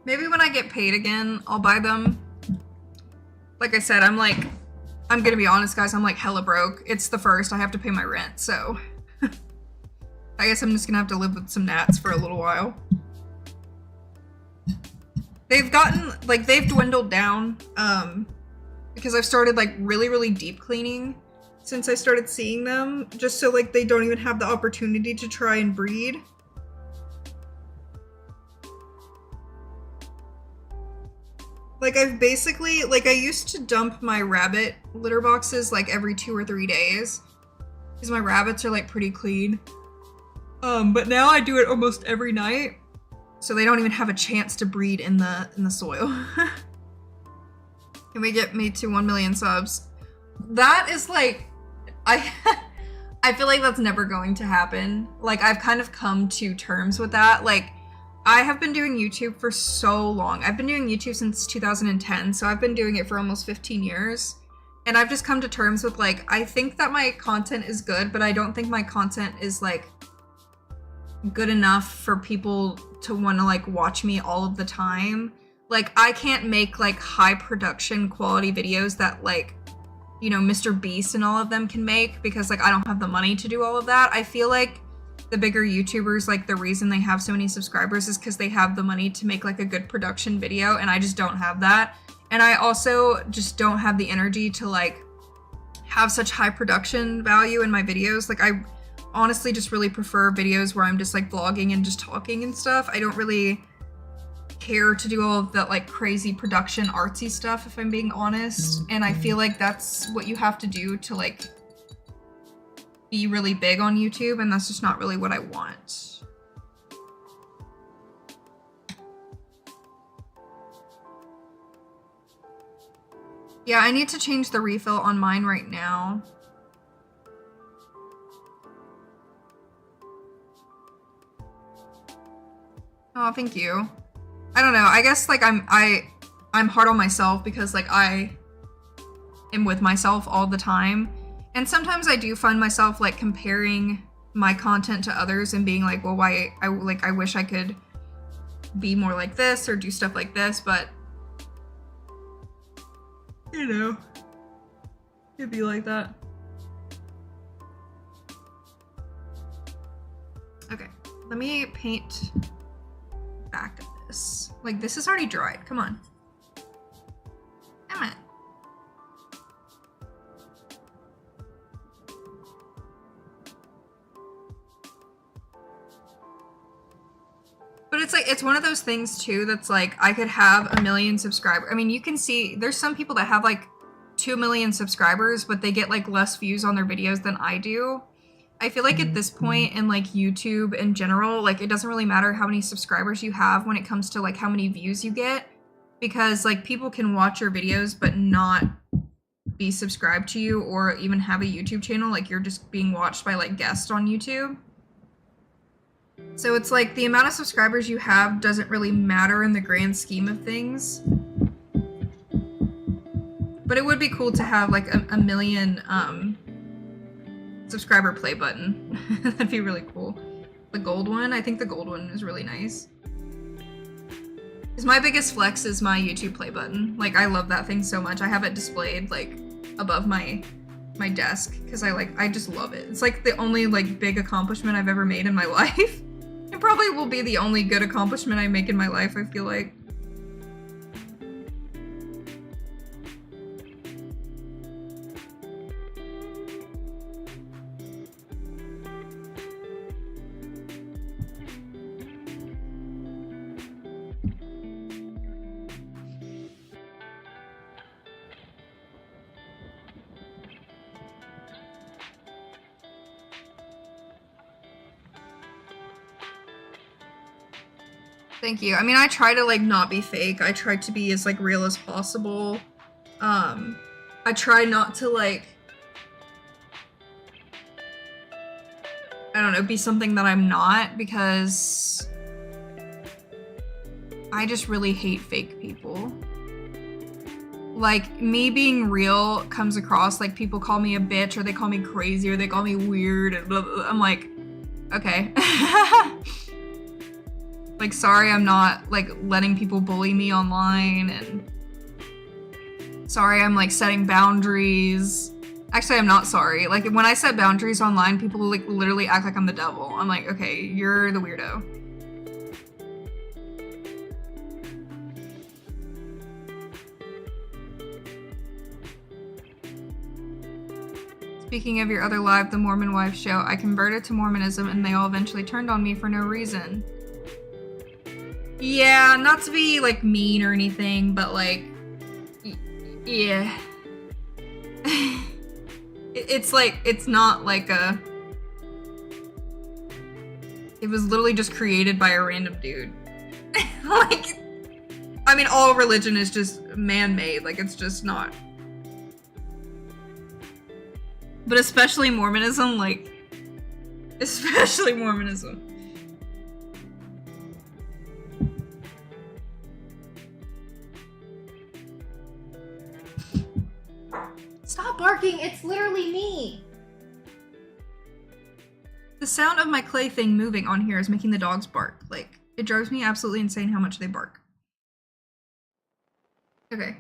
Maybe when I get paid again, I'll buy them. Like I said, I'm gonna be honest, guys, I'm like hella broke. It's the first, I have to pay my rent, so I guess I'm just gonna have to live with some gnats for a little while. They've gotten, like, they've dwindled down, because I've started, like, really deep cleaning since I started seeing them, just so, like, they don't even have the opportunity to try and breed. Like I've basically, like I used to dump my rabbit litter boxes like every 2 or 3 days because my rabbits are like pretty clean. But now I do it almost every night, so they don't even have a chance to breed in the soil. Can we get me to 1 million subs? That is like, I feel like that's never going to happen. Like I've kind of come to terms with that. Like I have been doing YouTube for so long. I've been doing YouTube since 2010, so I've been doing it for almost 15 years. And I've just come to terms with like, I think that my content is good, but I don't think my content is like good enough for people to want to like watch me all of the time. Like I can't make like high production quality videos that like, you know, Mr. Beast and all of them can make because like I don't have the money to do all of that. I feel like the bigger YouTubers, like the reason they have so many subscribers is because they have the money to make like a good production video, and I just don't have that. And I also just don't have the energy to like have such high production value in my videos. Like I honestly just really prefer videos where I'm just like vlogging and just talking and stuff. I don't really care to do all of that like crazy production artsy stuff, if I'm being honest. And I feel like that's what you have to do to like be really big on YouTube, and that's just not really what I want. Yeah, I need to change the refill on mine right now. Oh, thank you. I don't know. I guess like I'm hard on myself because like I am with myself all the time. And sometimes I do find myself like comparing my content to others and being like, well, why I wish I could be more like this or do stuff like this, but you know, it'd be like that. Okay, let me paint back of this. Like this is already dried. Come on. Damn it. But it's like, it's one of those things too that's like, I could have 1 million subscribers. I mean, you can see there's some people that have like 2 million subscribers, but they get like less views on their videos than I do. I feel like at this point in like YouTube in general, like it doesn't really matter how many subscribers you have when it comes to like how many views you get, because like people can watch your videos but not be subscribed to you or even have a YouTube channel. Like you're just being watched by like guests on YouTube. So it's like the amount of subscribers you have doesn't really matter in the grand scheme of things. But it would be cool to have like a million subscriber play button. That'd be really cool. The gold one, I think the gold one is really nice. Because my biggest flex is my YouTube play button. Like I love that thing so much. I have it displayed like above my desk because I just love it. It's like the only like big accomplishment I've ever made in my life. It probably will be the only good accomplishment I make in my life, I feel like. Thank you. I mean, I try to like not be fake. I try to be as like real as possible. I try not to like, I don't know, be something that I'm not, because I just really hate fake people. Like me being real comes across like people call me a bitch or they call me crazy or they call me weird and blah, blah, blah. I'm like, okay. Like, sorry, I'm not like letting people bully me online, and sorry, I'm like setting boundaries. Actually, I'm not sorry. Like when I set boundaries online, people like literally act like I'm the devil. I'm like, okay, you're the weirdo. Speaking of your other live, the Mormon Wife show, I converted to Mormonism and they all eventually turned on me for no reason. Yeah, not to be like mean or anything, but like Yeah. It's like, it's not like a... It was literally just created by a random dude. Like, I mean, all religion is just man-made. Like, it's just not. But especially Mormonism, like, especially Mormonism. Stop barking, it's literally me. The sound of my clay thing moving on here is making the dogs bark. Like, it drives me absolutely insane how much they bark. Okay.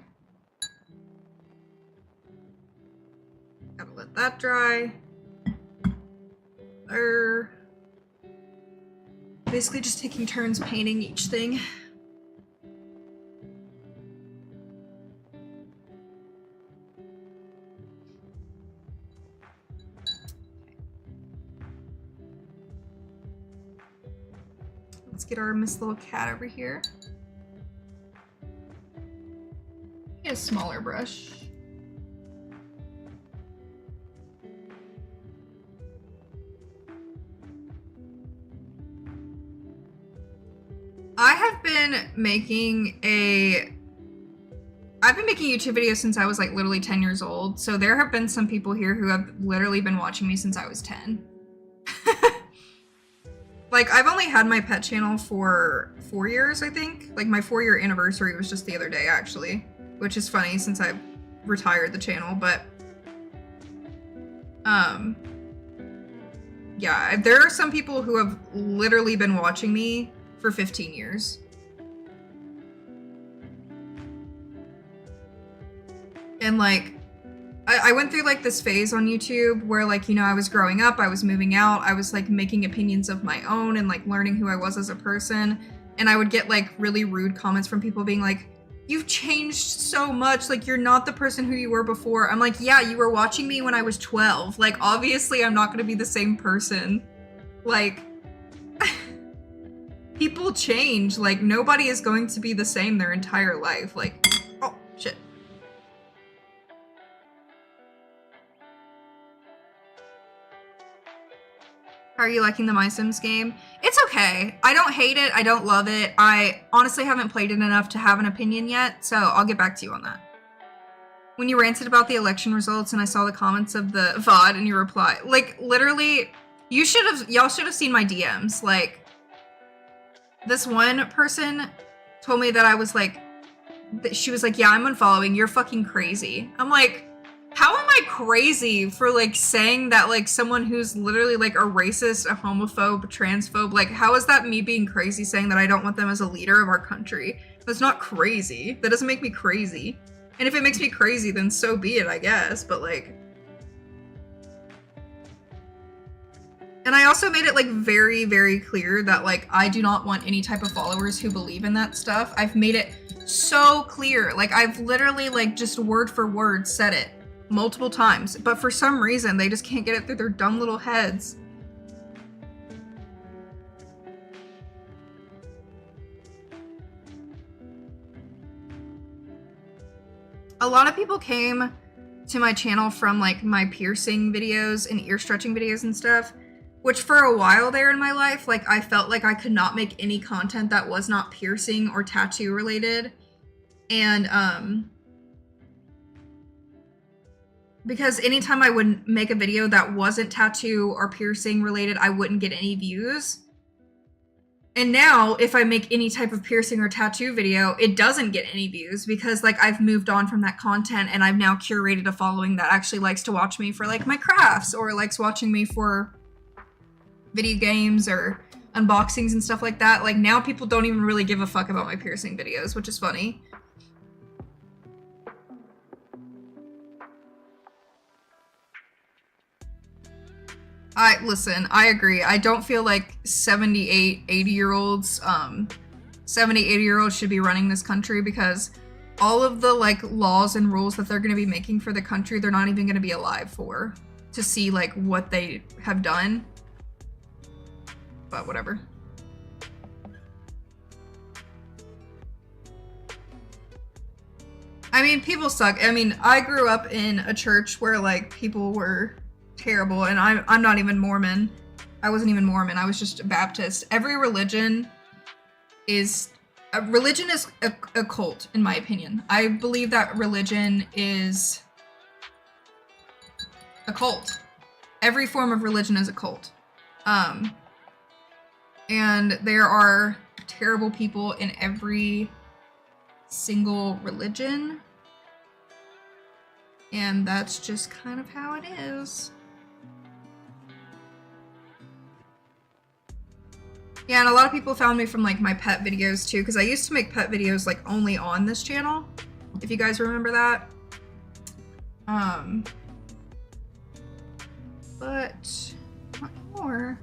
Gotta let that dry. Basically just taking turns painting each thing. Let's get our Miss Little Cat over here. Get a smaller brush. I've been making YouTube videos since I was like literally 10 years old. So there have been some people here who have literally been watching me since I was 10. Like, I've only had my pet channel for 4 years, I think. Like, my 4-year anniversary was just the other day, actually. Which is funny since I've retired the channel, but... yeah, there are some people who have literally been watching me for 15 years. And, like, I went through, like, this phase on YouTube where, like, you know, I was growing up, I was moving out, I was, like, making opinions of my own and, like, learning who I was as a person. And I would get, like, really rude comments from people being like, you've changed so much, like, you're not the person who you were before. I'm like, yeah, you were watching me when I was 12. Like, obviously I'm not gonna be the same person. Like, people change. Like, nobody is going to be the same their entire life. Like, oh, shit. How are you liking the My Sims game? It's okay. I don't hate it. I don't love it. I honestly haven't played it enough to have an opinion yet, so I'll get back to you on that. When you ranted about the election results and I saw the comments of the VOD and your reply, like, literally, y'all should have seen my DMs. Like, this one person told me that I was like, she was like, yeah, I'm unfollowing, you're fucking crazy. I'm like, how am I crazy for, like, saying that, like, someone who's literally, like, a racist, a homophobe, a transphobe, like, how is that me being crazy saying that I don't want them as a leader of our country? That's not crazy. That doesn't make me crazy. And if it makes me crazy, then so be it, I guess, but, like... And I also made it, like, very, very clear that, like, I do not want any type of followers who believe in that stuff. I've made it so clear. Like, I've literally, like, just word for word said it multiple times, but for some reason they just can't get it through their dumb little heads. A lot of people came to my channel from, like, my piercing videos and ear stretching videos and stuff, which for a while there in my life, like, I felt like I could not make any content that was not piercing or tattoo related. And because anytime I would make a video that wasn't tattoo or piercing related, I wouldn't get any views. And now, if I make any type of piercing or tattoo video, it doesn't get any views because, like, I've moved on from that content and I've now curated a following that actually likes to watch me for, like, my crafts or likes watching me for video games or unboxings and stuff like that. Like, now people don't even really give a fuck about my piercing videos, which is funny. Listen, I agree. I don't feel like 78, 80-year-olds, 70, 80-year-olds should be running this country because all of the, like, laws and rules that they're going to be making for the country, they're not even going to be alive for to see, like, what they have done. But whatever. I mean, people suck. I mean, I grew up in a church where like people were terrible, and I'm not even Mormon. I wasn't even Mormon. I was just a Baptist. Every religion is a cult, in my opinion. I believe that religion is a cult. Every form of religion is a cult. And there are terrible people in every single religion. And that's just kind of how it is. Yeah, and a lot of people found me from like my pet videos too, because I used to make pet videos like only on this channel, if you guys remember that. But not anymore.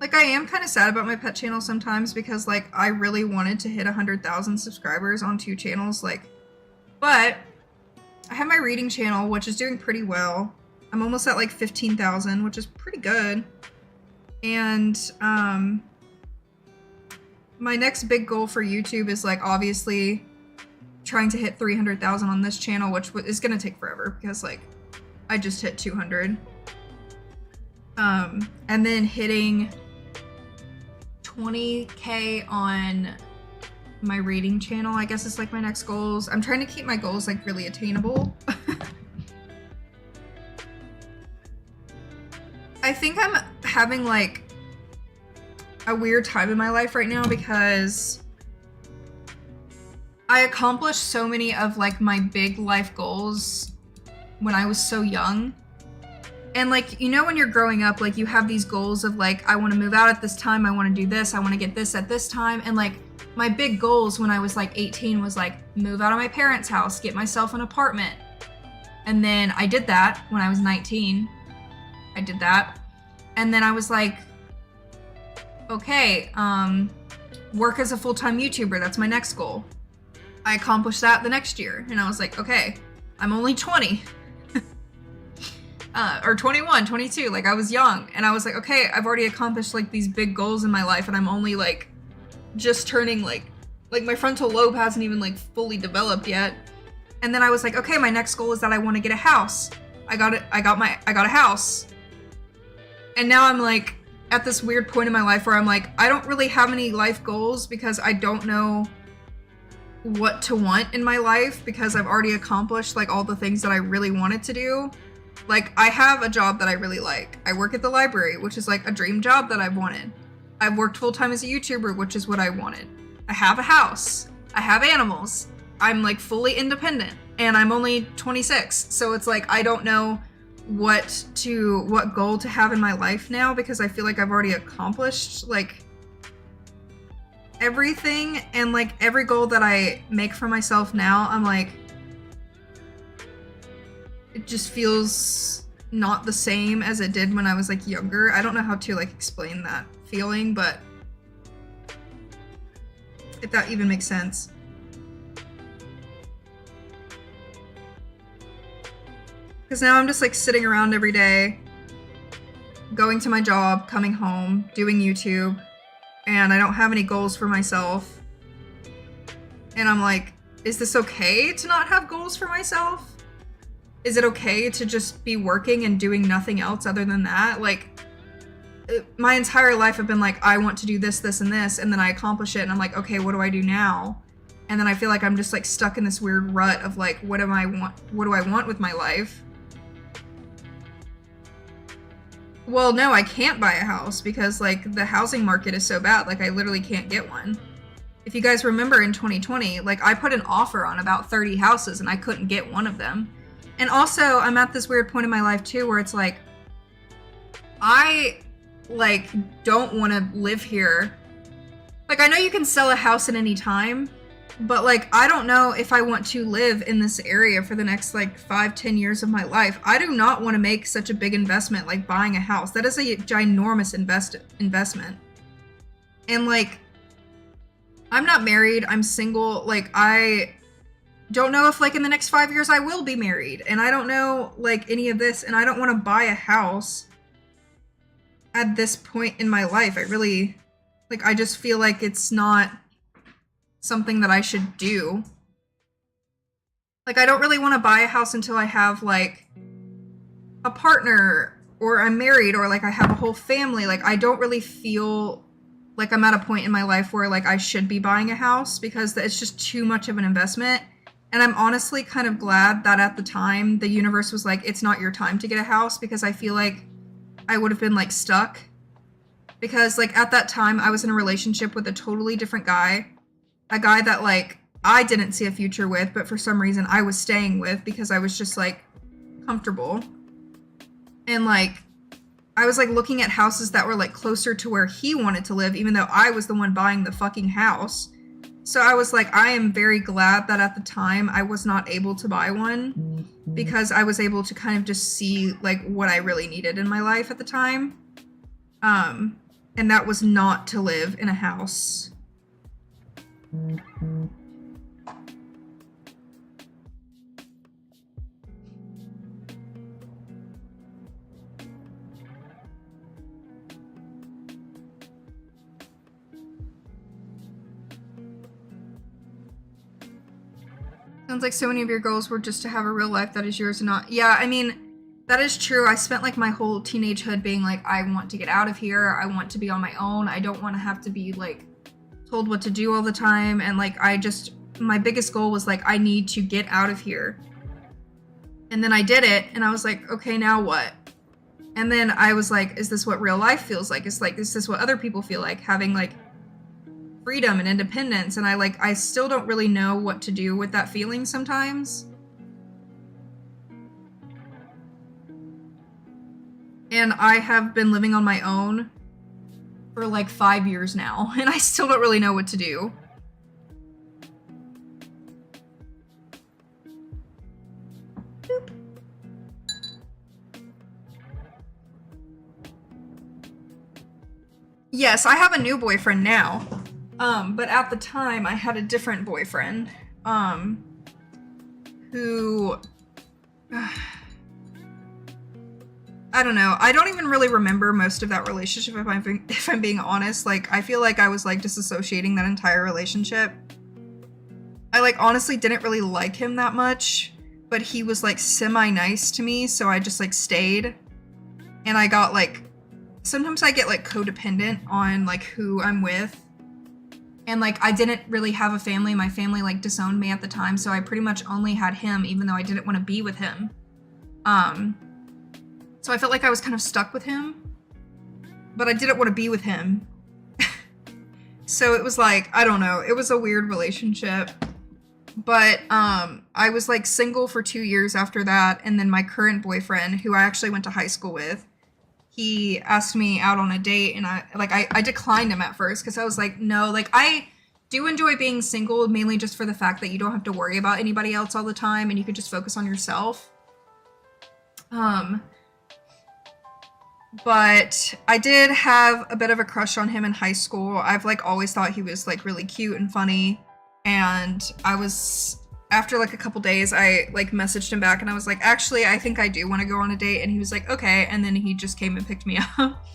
Like, I am kind of sad about my pet channel sometimes because like I really wanted to hit 100,000 subscribers on 2 channels, like, but I have my reading channel, which is doing pretty well. I'm almost at like 15,000, which is pretty good. And my next big goal for YouTube is like obviously trying to hit 300,000 on this channel, which is gonna take forever because like I just hit 200. And then hitting 20K on my reading channel, I guess, is like my next goals. I'm trying to keep my goals like really attainable. I think I'm having like a weird time in my life right now because I accomplished so many of like my big life goals when I was so young. And like, you know, when you're growing up, like you have these goals of like, I want to move out at this time, I want to do this, I want to get this at this time. And like my big goals when I was like 18 was like move out of my parents' house, get myself an apartment. And then I did that when I was 19. I did that. And then I was like, okay, work as a full-time YouTuber, that's my next goal. I accomplished that the next year. And I was like, okay, I'm only 20. Or 21, 22, like I was young. And I was like, okay, I've already accomplished like these big goals in my life and I'm only like just turning like my frontal lobe hasn't even like fully developed yet. And then I was like, okay, my next goal is that I want to get a house. I got a house. And now I'm like at this weird point in my life where I'm like, I don't really have any life goals because I don't know what to want in my life because I've already accomplished like all the things that I really wanted to do. Like, I have a job that I really like. I work at the library, which is like a dream job that I've wanted. I've worked full-time as a YouTuber, which is what I wanted. I have a house. I have animals. I'm like fully independent and I'm only 26. So it's like, I don't know what goal to have in my life now because I feel like I've already accomplished like everything. And like every goal that I make for myself now, I'm like, it just feels not the same as it did when I was like younger. I don't know how to like explain that feeling, but if that even makes sense. Because now I'm just like sitting around every day, going to my job, coming home, doing YouTube, and I don't have any goals for myself. And I'm like, is this okay to not have goals for myself? Is it okay to just be working and doing nothing else other than that? Like, my entire life I've been like, I want to do this, this, and this, and then I accomplish it, and I'm like, okay, what do I do now? And then I feel like I'm just like stuck in this weird rut of like, what do I want with my life? Well, no, I can't buy a house because like the housing market is so bad. Like I literally can't get one. If you guys remember in 2020, like I put an offer on about 30 houses and I couldn't get one of them. And also I'm at this weird point in my life too, where it's like, I like don't want to live here. Like I know you can sell a house at any time, but like, I don't know if I want to live in this area for the next like 5-10 years of my life. I do not want to make such a big investment like buying a house. That is a ginormous investment. And like, I'm not married, I'm single. Like I don't know if like in the next 5 years I will be married. And I don't know like any of this, and I don't want to buy a house at this point in my life. I really, like, I just feel like it's not something that I should do. Like, I don't really want to buy a house until I have, like, a partner, or I'm married, or, like, I have a whole family. Like, I don't really feel like I'm at a point in my life where, like, I should be buying a house, because it's just too much of an investment. And I'm honestly kind of glad that at the time, the universe was like, it's not your time to get a house, because I feel like I would have been, like, stuck. Because, like, at that time, I was in a relationship with a totally different guy. A guy that, like, I didn't see a future with, but for some reason I was staying with because I was just, like, comfortable. And, like, I was, like, looking at houses that were, like, closer to where he wanted to live, even though I was the one buying the fucking house. So I was like, I am very glad that at the time I was not able to buy one, because I was able to kind of just see, like, what I really needed in my life at the time. And that was not to live in a house. Sounds like so many of your goals were just to have a real life that is yours and not. Yeah, I mean, that is true. I spent, like, my whole teenagehood being like, I want to get out of here. I want to be on my own. I don't want to have to be, like, told what to do all the time. And, like, my biggest goal was, like, I need to get out of here. And then I did it, and I was like, okay, now what? And then I was like, is this what real life feels like? It's like, is this what other people feel like, having, like, freedom and independence? And I still don't really know what to do with that feeling sometimes. And I have been living on my own for, like, 5 years now, and I still don't really know what to do. Boop. Yes, I have a new boyfriend now. But at the time I had a different boyfriend, who, I don't know. I don't even really remember most of that relationship, if I'm being honest. Like, I feel like I was, like, disassociating that entire relationship. I, like, honestly didn't really like him that much, but he was, like, semi-nice to me, so I just, like, stayed. And I got, like, sometimes I get, like, codependent on, like, who I'm with. And, like, I didn't really have a family. My family, like, disowned me at the time, so I pretty much only had him, even though I didn't want to be with him. So I felt like I was kind of stuck with him, but I didn't want to be with him. So it was like, I don't know, it was a weird relationship. But I was, like, single for 2 years after that, and then my current boyfriend, who I actually went to high school with, he asked me out on a date, and I declined him at first, because I was like, no, like, I do enjoy being single, mainly just for the fact that you don't have to worry about anybody else all the time, and you can just focus on yourself. But I did have a bit of a crush on him in high school. I've, like, always thought he was, like, really cute and funny. And after, like, a couple days, I, like, messaged him back, and I was like, actually, I think I do want to go on a date. And he was like, okay. And then he just came and picked me up.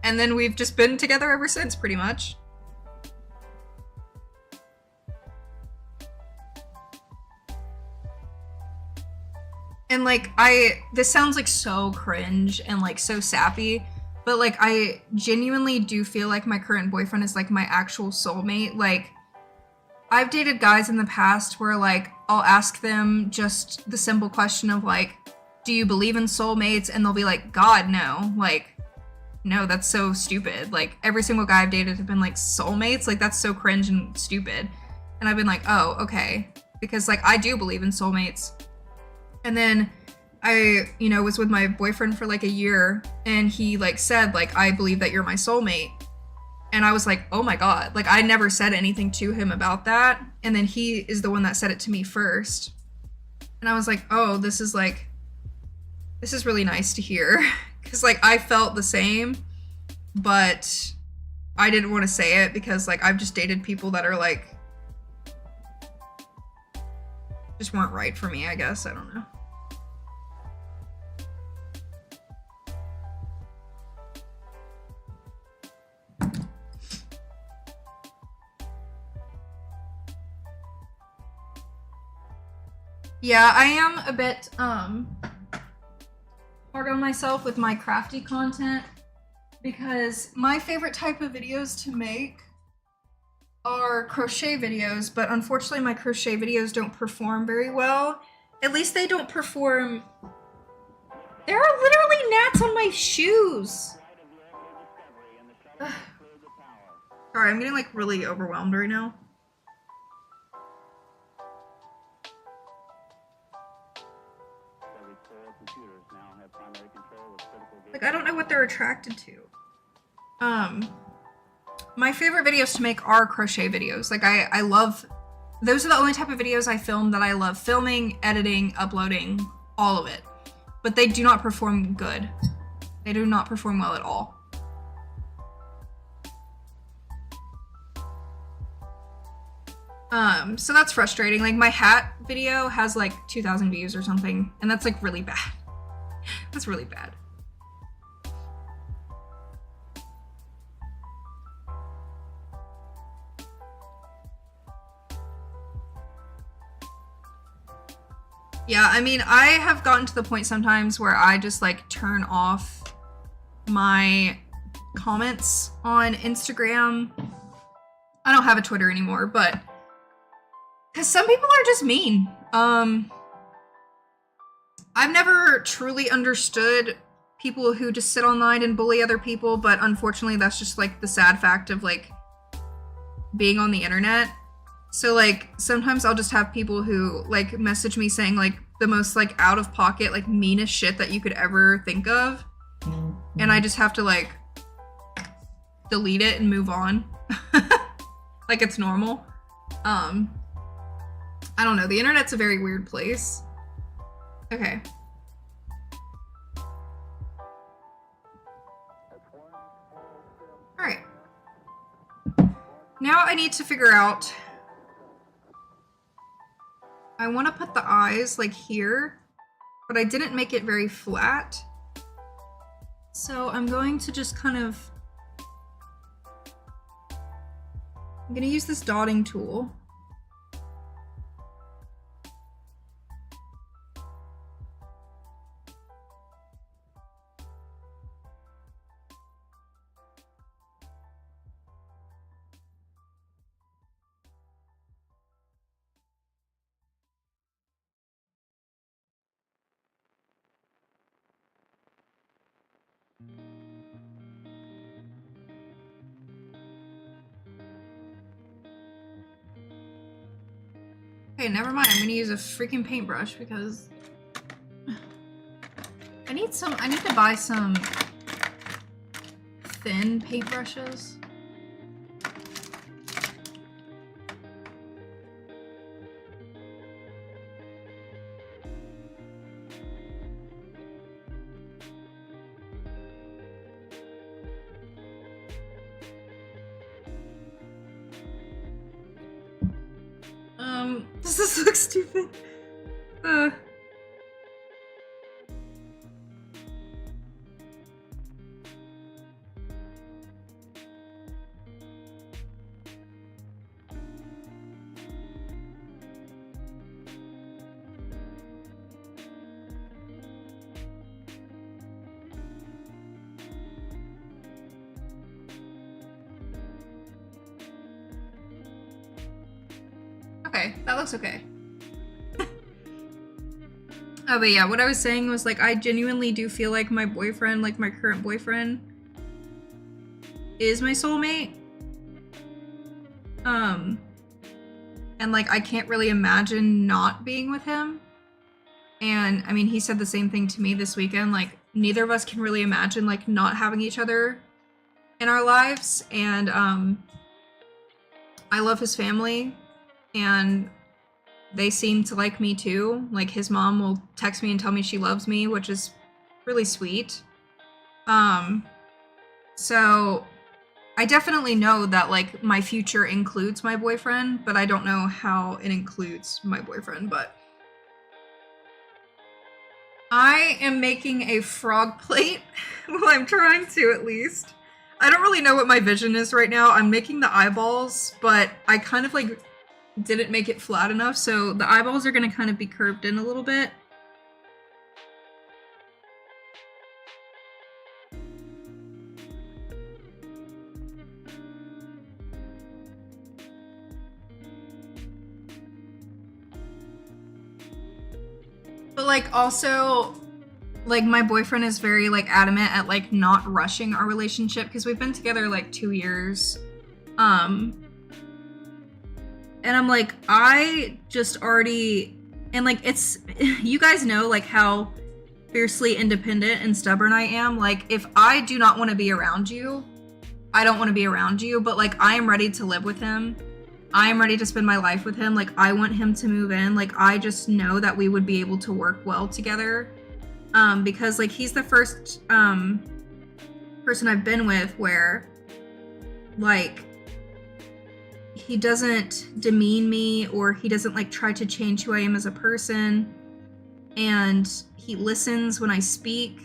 And then we've just been together ever since, pretty much. And, like, this sounds, like, so cringe and, like, so sappy, but, like, I genuinely do feel like my current boyfriend is, like, my actual soulmate. Like, I've dated guys in the past where, like, I'll ask them just the simple question of, like, do you believe in soulmates? And they'll be like, God, no. Like, no, that's so stupid. Like, every single guy I've dated have been like, soulmates? Like, that's so cringe and stupid. And I've been like, oh, okay. Because, like, I do believe in soulmates. And then I, was with my boyfriend for, like, a year, and he, like, said, like, I believe that you're my soulmate. And I was like, oh my God. Like, I never said anything to him about that. And then he is the one that said it to me first. And I was like, oh, this is really nice to hear. Because, like, I felt the same, but I didn't want to say it because, like, I've just dated people that are, like, just weren't right for me, I guess. I don't know. Yeah, I am a bit hard on myself with my crafty content because my favorite type of videos to make are crochet videos, but unfortunately my crochet videos don't perform very well. At least they don't perform... There are literally gnats on my shoes! Ugh. Sorry, I'm getting like really overwhelmed right now. Like, I don't know what they're attracted to. My favorite videos to make are crochet videos. Like, I love... Those are the only type of videos I film that I love filming, editing, uploading, all of it. But they do not perform good. They do not perform well at all. So that's frustrating. Like, my hat video has like 2,000 views or something, and that's like really bad. That's really bad. Yeah, I mean, I have gotten to the point sometimes where I just like turn off my comments on Instagram. I don't have a Twitter anymore, but because some people are just mean. I've never truly understood people who just sit online and bully other people, but unfortunately that's just like the sad fact of like being on the internet. So like sometimes I'll just have people who like message me saying like the most like out of pocket like meanest shit that you could ever think of, and I just have to like delete it and move on. Like it's normal. I don't know, the internet's a very weird place. Okay. Alright. Now I need to figure out... I want to put the eyes like here, but I didn't make it very flat. So I'm going to just kind of... I'm going to use this dotting tool. Okay, never mind. I'm gonna use a freaking paintbrush because I need to buy some thin paintbrushes. Does this look stupid? Okay, that looks okay. Oh, but yeah, what I was saying was, like, I genuinely do feel like my boyfriend, like my current boyfriend, is my soulmate. And, like, I can't really imagine not being with him. And, I mean, he said the same thing to me this weekend. Like, neither of us can really imagine, like, not having each other in our lives. And, I love his family. And they seem to like me too. Like his mom will text me and tell me she loves me, which is really sweet. So I definitely know that like my future includes my boyfriend, but I don't know how it includes my boyfriend, but I am making a frog plate. Well, I'm trying to at least. I don't really know what my vision is right now. I'm making the eyeballs, but I kind of like didn't make it flat enough, so the eyeballs are gonna kind of be curved in a little bit. But like also, like my boyfriend is very like adamant at like not rushing our relationship because we've been together like 2 years. And I'm like, I just already, and like it's, you guys know like how fiercely independent and stubborn I am. Like if I do not want to be around you, I don't want to be around you, but like I am ready to live with him. I am ready to spend my life with him. Like I want him to move in. Like I just know that we would be able to work well together. Because like he's the first person I've been with where like he doesn't demean me or he doesn't like try to change who I am as a person, and he listens when I speak,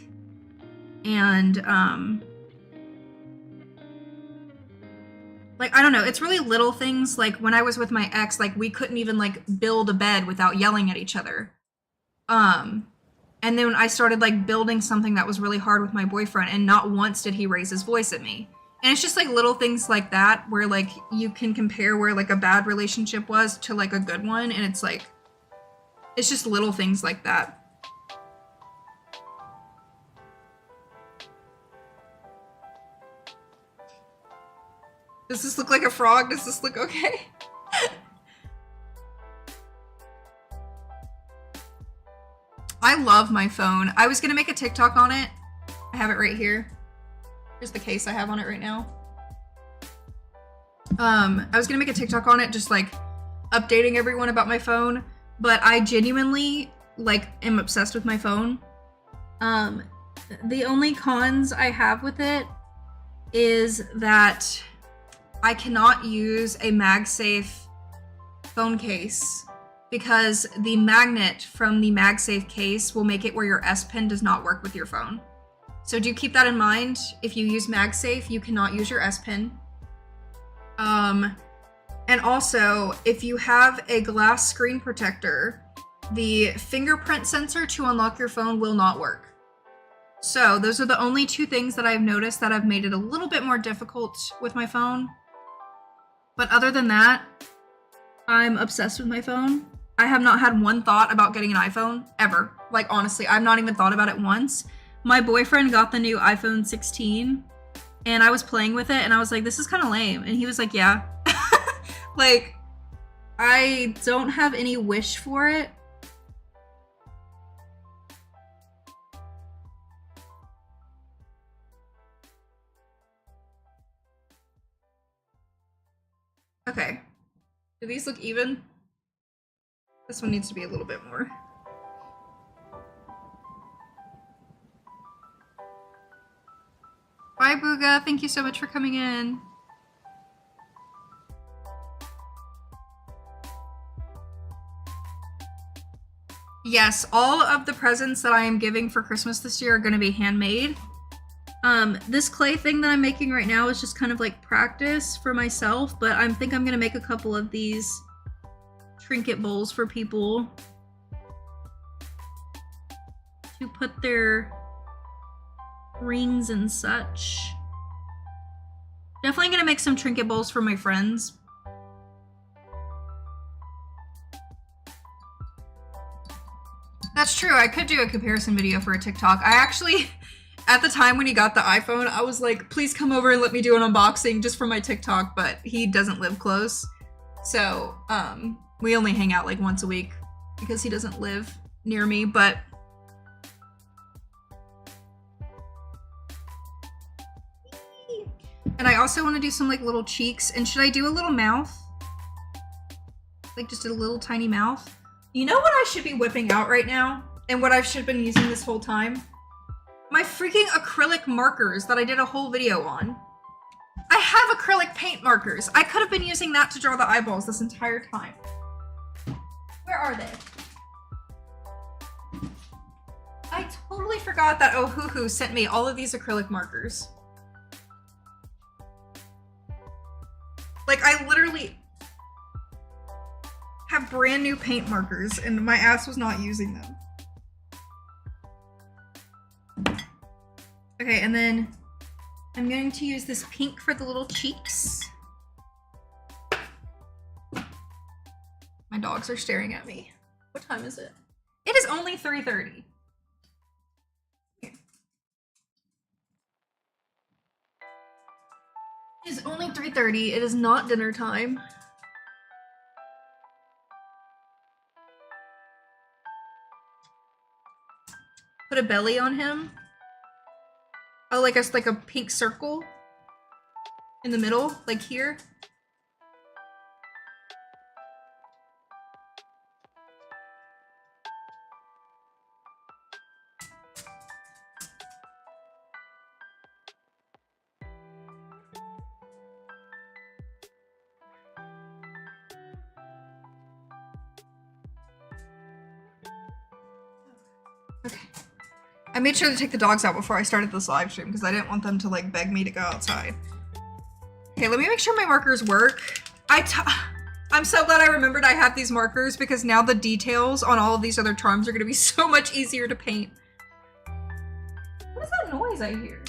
and like I don't know, it's really little things. Like when I was with my ex, like we couldn't even like build a bed without yelling at each other. And then when I started like building something that was really hard with my boyfriend, and not once did he raise his voice at me. And it's just like little things like that where like you can compare where like a bad relationship was to like a good one, and it's like, it's just little things like that. Does this look like a frog? Does this look okay? I love my phone. I was gonna make a TikTok on it. I have it right here. Here's the case I have on it right now. I was gonna make a TikTok on it, just like updating everyone about my phone, but I genuinely like am obsessed with my phone. The only cons I have with it is that I cannot use a MagSafe phone case because the magnet from the MagSafe case will make it where your S Pen does not work with your phone. So do keep that in mind. If you use MagSafe, you cannot use your S Pen. And also, if you have a glass screen protector, the fingerprint sensor to unlock your phone will not work. So those are the only two things that I've noticed that have made it a little bit more difficult with my phone. But other than that, I'm obsessed with my phone. I have not had one thought about getting an iPhone, ever. Like, honestly, I've not even thought about it once. My boyfriend got the new iPhone 16, and I was playing with it, and I was like, this is kind of lame. And he was like, yeah. Like, I don't have any wish for it. Okay. Do these look even? This one needs to be a little bit more. Bye, Booga. Thank you so much for coming in. Yes, all of the presents that I am giving for Christmas this year are going to be handmade. This clay thing that I'm making right now is just kind of like practice for myself, but I think I'm going to make a couple of these trinket bowls for people to put their rings and such. Definitely gonna make some trinket bowls for my friends. That's true, I could do a comparison video for a TikTok. I actually, at the time when he got the iPhone, I was like, please come over and let me do an unboxing just for my TikTok, but he doesn't live close. So, we only hang out like once a week because he doesn't live near me, but and I also want to do some like little cheeks. And should I do a little mouth? Like just a little tiny mouth? You know what I should be whipping out right now? And what I should have been using this whole time? My freaking acrylic markers that I did a whole video on. I have acrylic paint markers. I could have been using that to draw the eyeballs this entire time. Where are they? I totally forgot that Ohuhu sent me all of these acrylic markers. Like, I literally... brand new paint markers and my ass was not using them. Okay, and then I'm going to use this pink for the little cheeks. My dogs are staring at me. What time is it? It is only 3:30. It is only 3:30. It is not dinner time. Put a belly on him. Oh, like a pink circle in the middle, like here. Okay. I made sure to take the dogs out before I started this live stream because I didn't want them to like beg me to go outside. Okay, let me make sure my markers work. I'm so glad I remembered I have these markers because now the details on all of these other charms are going to be so much easier to paint. What is that noise I hear?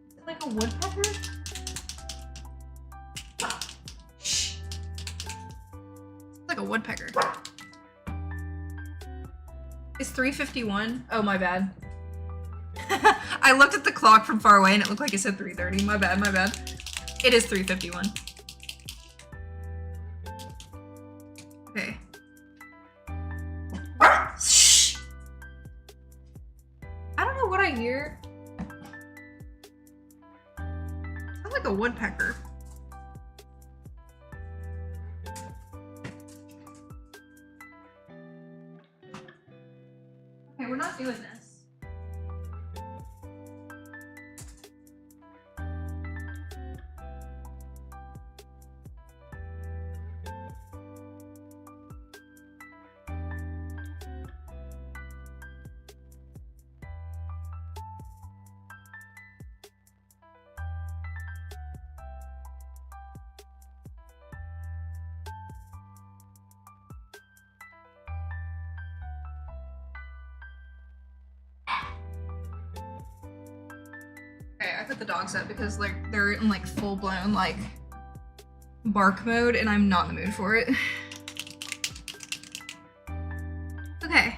Is it like a woodpecker? Shh. It's like a woodpecker. It's 3:51. Oh, my bad. I looked at the clock from far away and it looked like it said 3:30. My bad, my bad. It is 3:51. Okay. Shh. I don't know what I hear. Sounds like a woodpecker. Okay, we're not doing this. Okay, I put the dogs up because like they're in like full blown like bark mode and I'm not in the mood for it. Okay.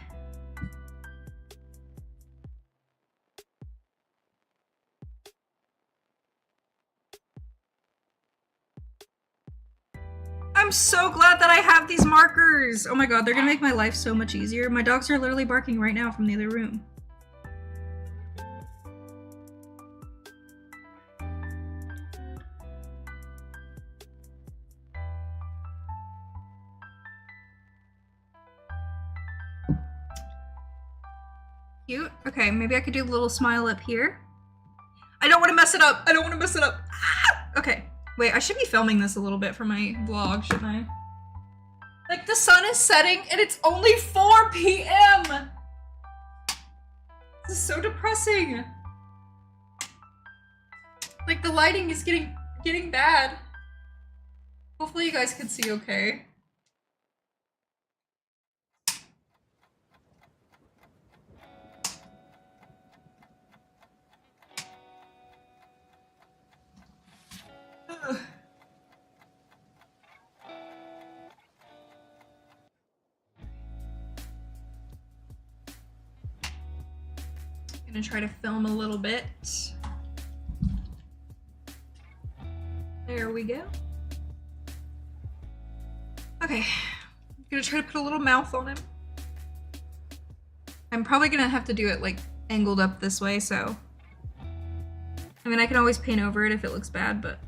I'm so glad that I have these markers. Oh my god, they're gonna make my life so much easier. My dogs are literally barking right now from the other room. Cute. Okay, maybe I could do a little smile up here. I don't want to mess it up. I don't want to mess it up. Ah! Okay. Wait, I should be filming this a little bit for my vlog, shouldn't I? Like, the sun is setting and it's only 4 p.m. This is so depressing. Like, the lighting is getting bad. Hopefully you guys can see okay. Ugh. Gonna try to film a little bit. There we go. Okay, I'm gonna try to put a little mouth on him. I'm probably gonna have to do it like angled up this way, so. I mean, I can always paint over it if it looks bad, but.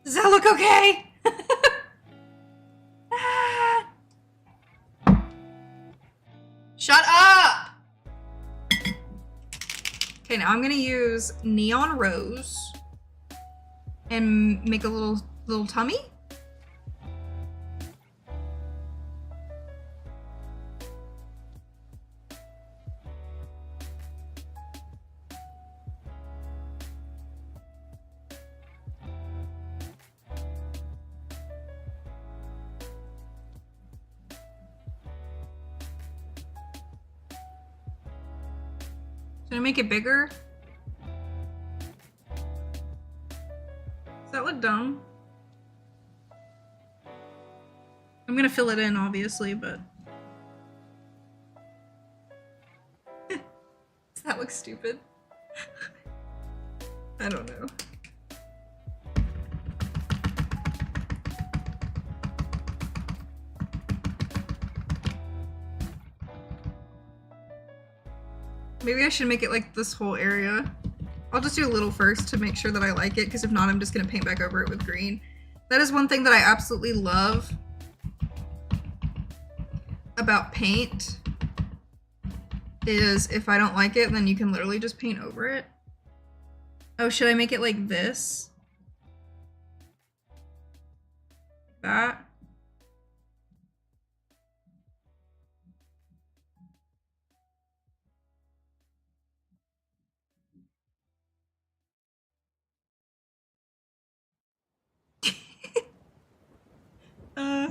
Does that look okay? Shut up! Okay, now I'm gonna use neon rose and make a little little tummy. Should I make it bigger? Does that look dumb? I'm gonna fill it in, obviously, but... Does that look stupid? I don't know. Maybe I should make it like this whole area. I'll just do a little first to make sure that I like it, because if not, I'm just gonna paint back over it with green. That is one thing that I absolutely love about paint, is if I don't like it, then you can literally just paint over it. Oh, should I make it like this? That? uh...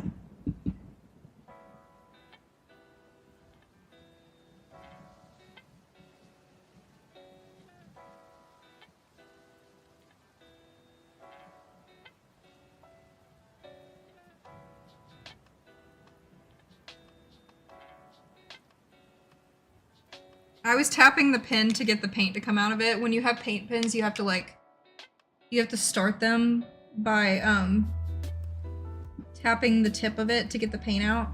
I was tapping the pen to get the paint to come out of it. When you have paint pens, you have to start them by tapping the tip of it to get the paint out.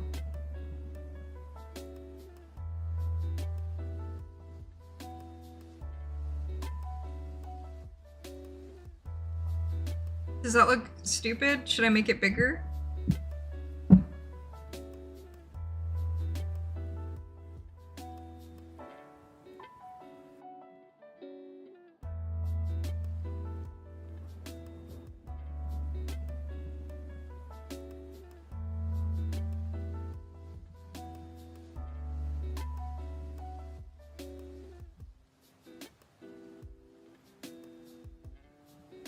Does that look stupid? Should I make it bigger?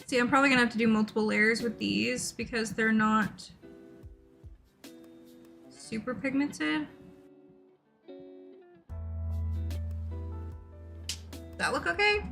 See, I'm probably gonna have to do multiple layers with these because they're not super pigmented. Does that look okay?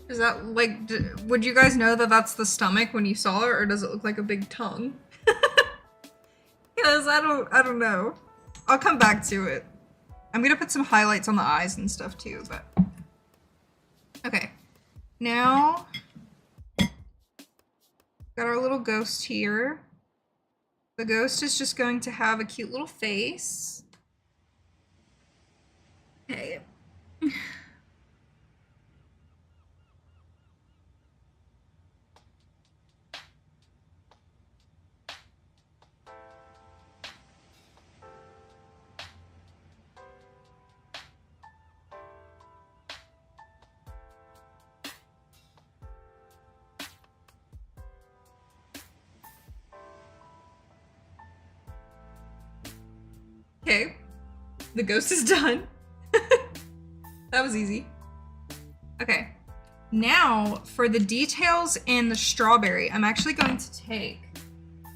Is that like, would you guys know that that's the stomach when you saw it, or does it look like a big tongue? Because I don't know. I'll come back to it. I'm gonna put some highlights on the eyes and stuff too, but. Okay. Now, got our little ghost here. The ghost is just going to have a cute little face. Okay. Okay, the ghost is done. That was easy. Okay, now for the details in the strawberry, I'm actually going to take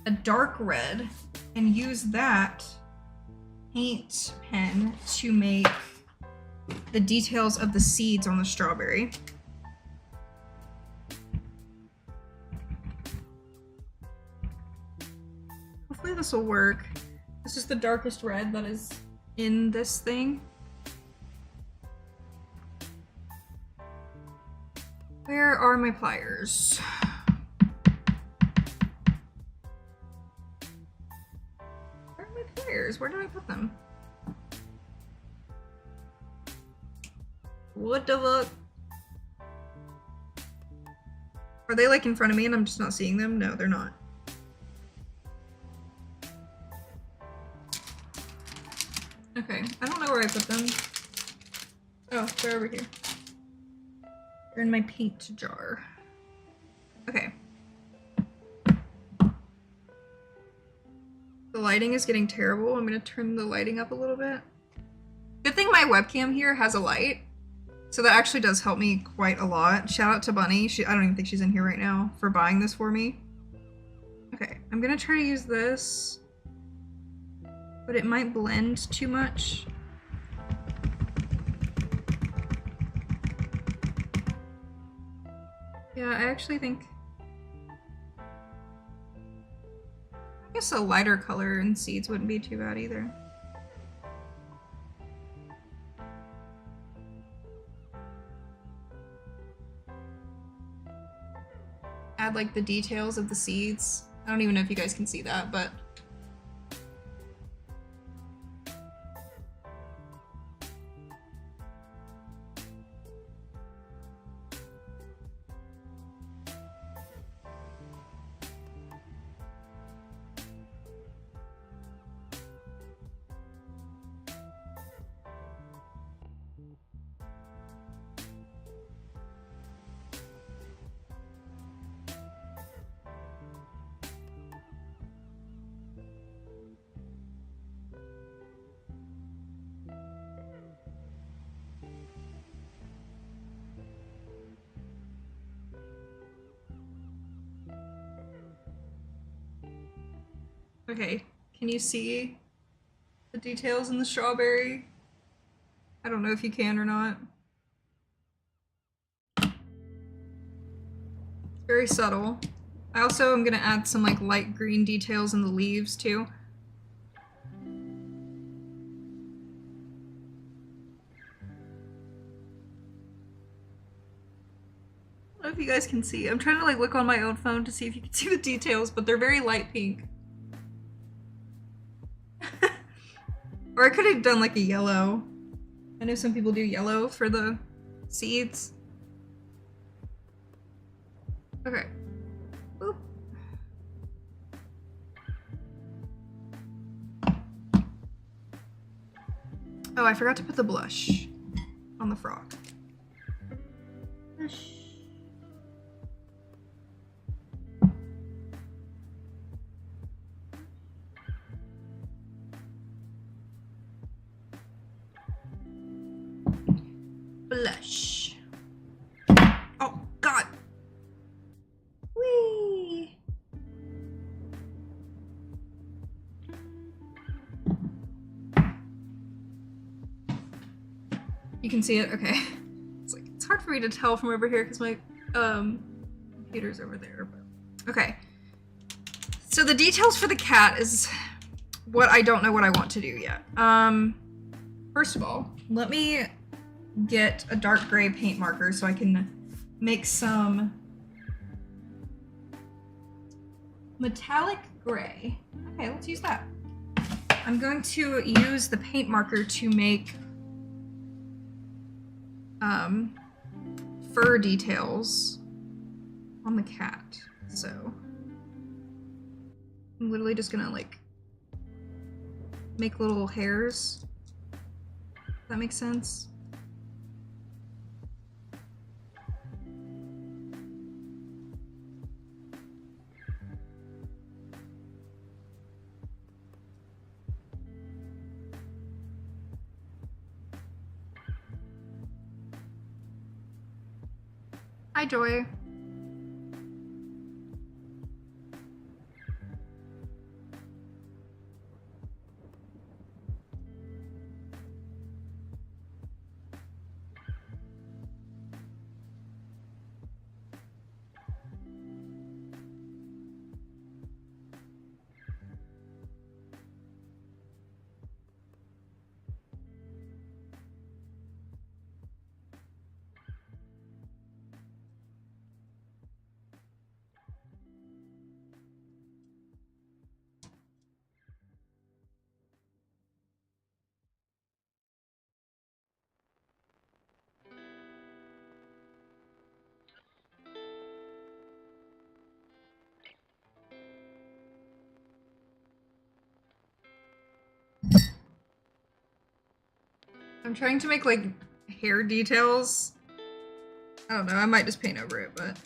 a dark red and use that paint pen to make the details of the seeds on the strawberry. Hopefully this will work. This is the darkest red that is in this thing. Where are my pliers? Where are my pliers? Where did I put them? What the fuck? Are they like in front of me and I'm just not seeing them? No, they're not. Okay, I don't know where I put them. Oh, they're over here. They're in my paint jar. Okay. The lighting is getting terrible. I'm gonna turn the lighting up a little bit. Good thing my webcam here has a light. So that actually does help me quite a lot. Shout out to Bunny. I don't even think she's in here right now for buying this for me. Okay, I'm gonna try to use this, but it might blend too much. Yeah, I actually think, I guess a lighter color in seeds wouldn't be too bad either. Add like the details of the seeds. I don't even know if you guys can see that, but okay. Can you see the details in the strawberry? I don't know if you can or not. It's very subtle. I also am gonna add some like light green details in the leaves too. I don't know if you guys can see. I'm trying to like look on my own phone to see if you can see the details, but they're very light pink. Or I could have done like a yellow. I know some people do yellow for the seeds. Okay. Boop. Oh, I forgot to put the blush on the frog. Blush. Blush. Oh, God. Whee! You can see it? Okay. It's like, it's hard for me to tell from over here because my computer's over there. But... Okay. So the details for the cat is what I don't know what I want to do yet. First of all, let me get a dark gray paint marker so I can make some metallic gray. Okay, let's use that. I'm going to use the paint marker to make fur details on the cat. So I'm literally just gonna like make little hairs. If that makes sense. Hi, Joy. I'm trying to make like hair details. I don't know, I might just paint over it, but.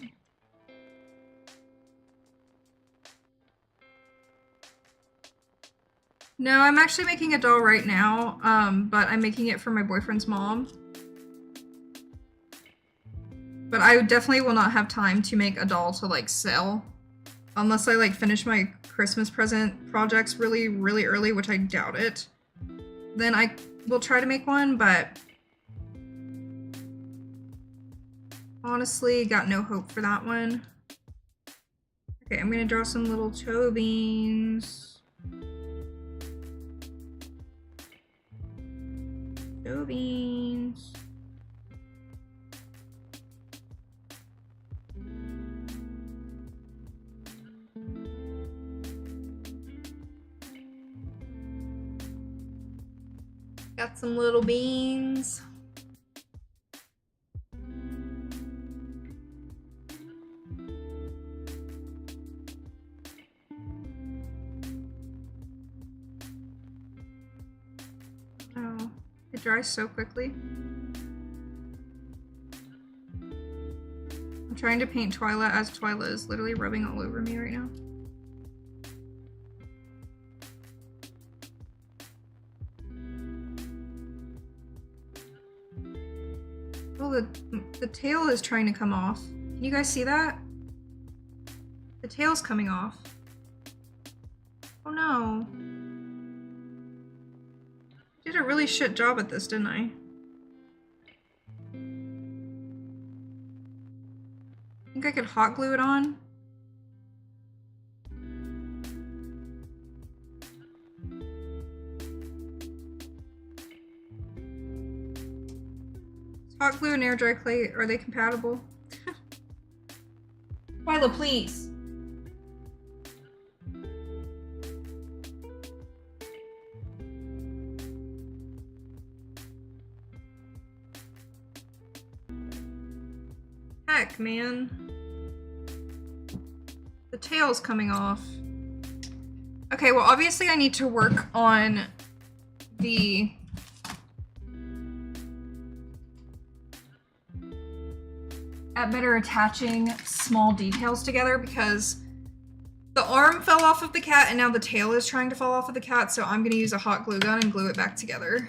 No, I'm actually making a doll right now, but I'm making it for my boyfriend's mom. But I definitely will not have time to make a doll to like sell unless I like finish my Christmas present projects really, really early, which I doubt it. Then I will try to make one, but honestly, got no hope for that one. Okay, I'm gonna draw some little toe beans. Toe beans. Got some little beans. Oh, it dries so quickly. I'm trying to paint Twyla as Twyla is literally rubbing all over me right now. Oh, the tail is trying to come off. Can you guys see that? The tail's coming off. Oh no. I did a really shit job at this, didn't I? Think I could hot glue it on? Hot glue and air dry clay, are they compatible? Twyla, please. Heck, man. The tail's coming off. Okay, well, obviously I need to work on the at better attaching small details together because the arm fell off of the cat and now the tail is trying to fall off of the cat, so I'm gonna use a hot glue gun and glue it back together.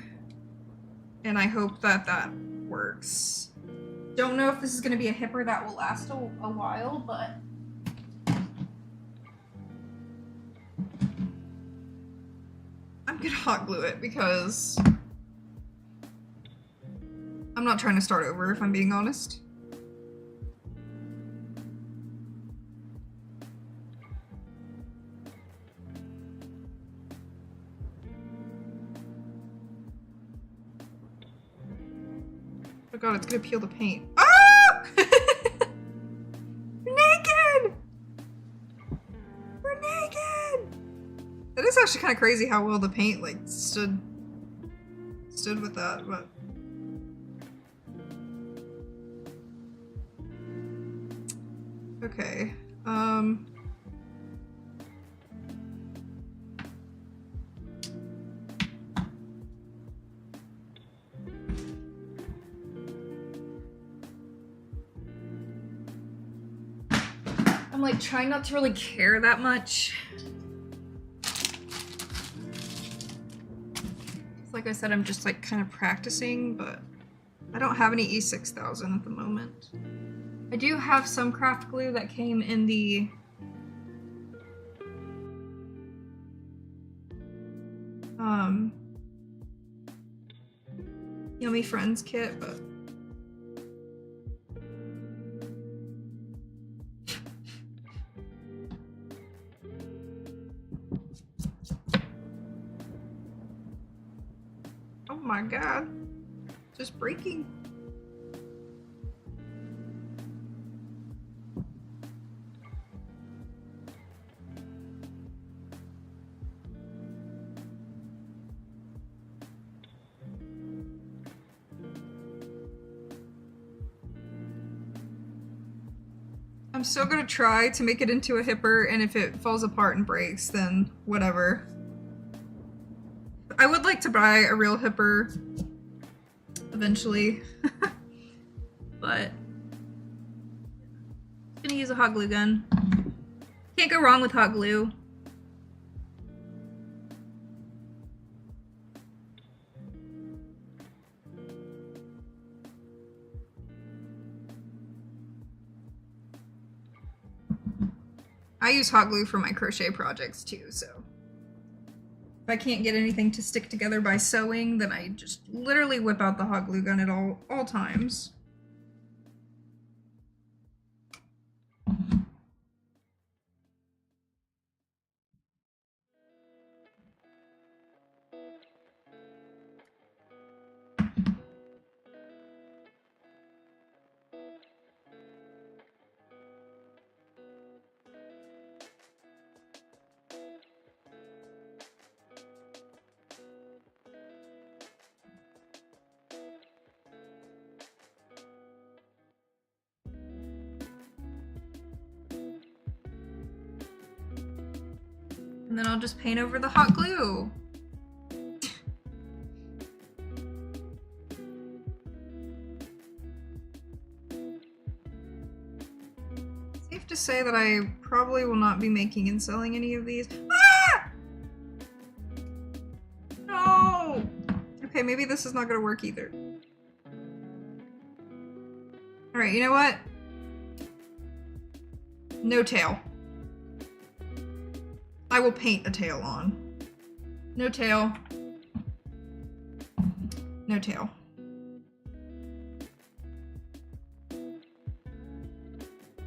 And I hope that that works. Don't know if this is gonna be a hipper that will last a while, but I'm gonna hot glue it because I'm not trying to start over if I'm being honest. Oh god, it's gonna peel the paint. Ah! We're naked! We're naked! That is actually kind of crazy how well the paint like stood with that, but okay. I'm like trying not to really care that much. Like I said, I'm just like kind of practicing, but I don't have any E6000 at the moment. I do have some craft glue that came in the Yummy Friends kit, but oh my god, just breaking. I'm still gonna try to make it into a hipper, and if it falls apart and breaks, then whatever. I would like to buy a real hipper eventually. But I'm gonna use a hot glue gun. Can't go wrong with hot glue. I use hot glue for my crochet projects too, so if I can't get anything to stick together by sewing, then I just literally whip out the hot glue gun at all times. And then I'll just paint over the hot glue. Safe to say that I probably will not be making and selling any of these. Ah! No! Okay, maybe this is not gonna work either. Alright, you know what? No tail. I will paint a tail on. No tail. No tail.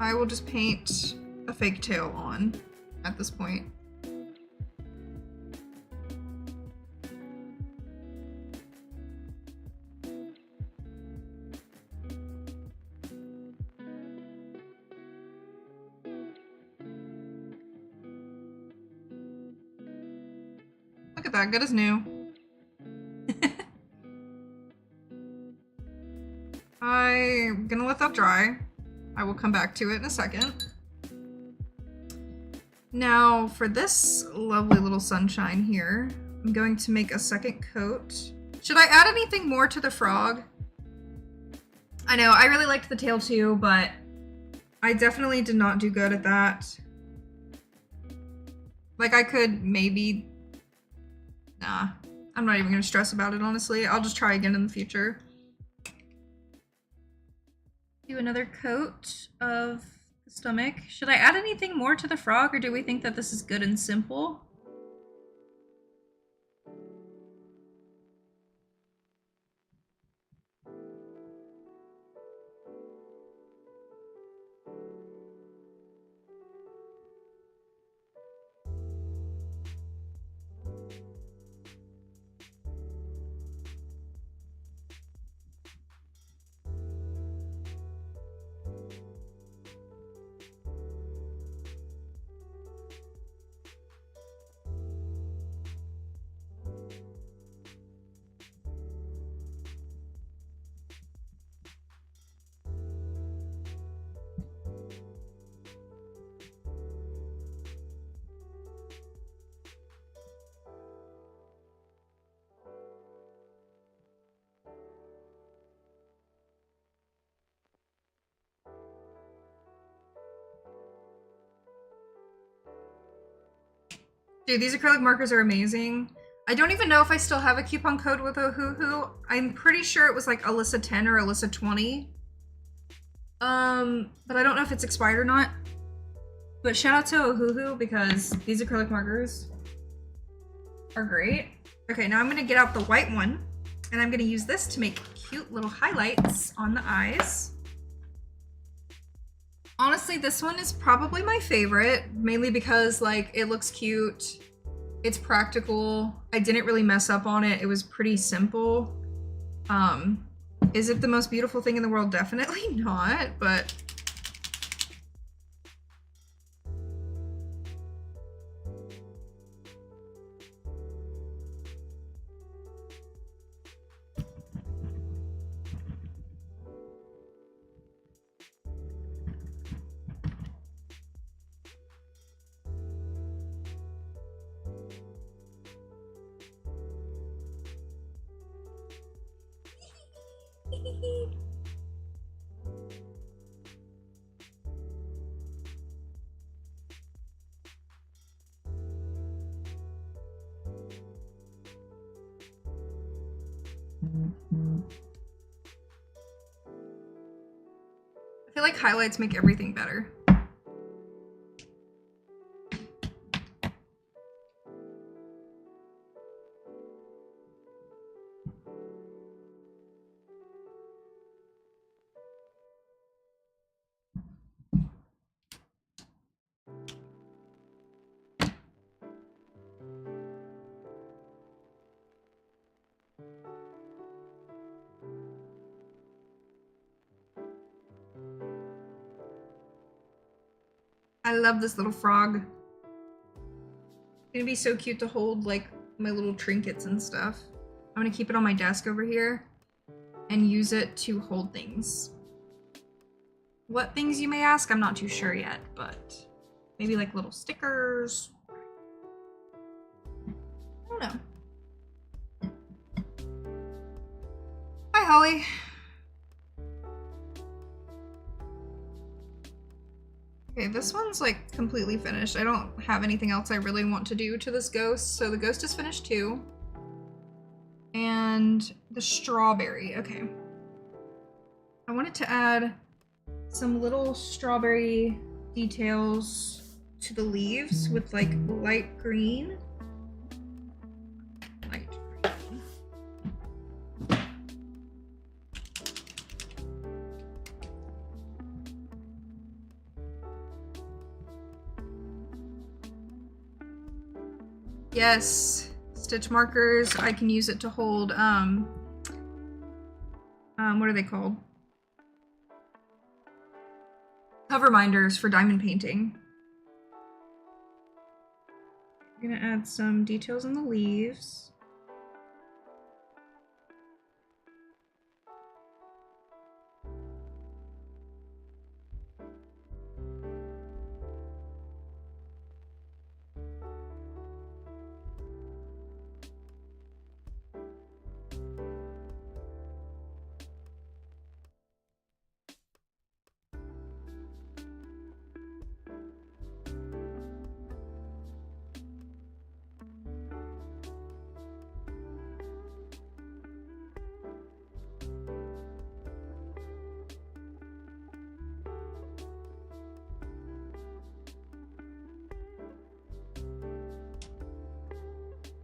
I will just paint a fake tail on at this point. Look at that, good as new. I'm gonna let that dry. I will come back to it in a second. Now for this lovely little sunshine here, I'm going to make a second coat. Should I add anything more to the frog? I know, I really liked the tail too, but I definitely did not do good at that. Like I could maybe... Nah, I'm not even gonna stress about it, honestly. I'll just try again in the future. Do another coat of the stomach. Should I add anything more to the frog, or do we think that this is good and simple? Dude, these acrylic markers are amazing. I don't even know if I still have a coupon code with Ohuhu. I'm pretty sure it was like Alyssa 10 or Alyssa 20. But I don't know if it's expired or not. But shout out to Ohuhu because these acrylic markers are great. Okay, now I'm gonna get out the white one and I'm gonna use this to make cute little highlights on the eyes. Honestly, this one is probably my favorite, mainly because like it looks cute, it's practical, I didn't really mess up on it, it was pretty simple. Is it the most beautiful thing in the world? Definitely not, but I feel like highlights make everything better. I love this little frog. It's gonna be so cute to hold like my little trinkets and stuff. I'm gonna keep it on my desk over here and use it to hold things. What things, you may ask? I'm not too sure yet, but maybe like little stickers. I don't know. Hi, Holly. Okay, this one's like completely finished. I don't have anything else I really want to do to this ghost. So the ghost is finished too. And the strawberry, okay. I wanted to add some little strawberry details to the leaves with like light green. Light green. Yes, stitch markers. I can use it to hold, what are they called? Cover minders for diamond painting. I'm gonna add some details on the leaves.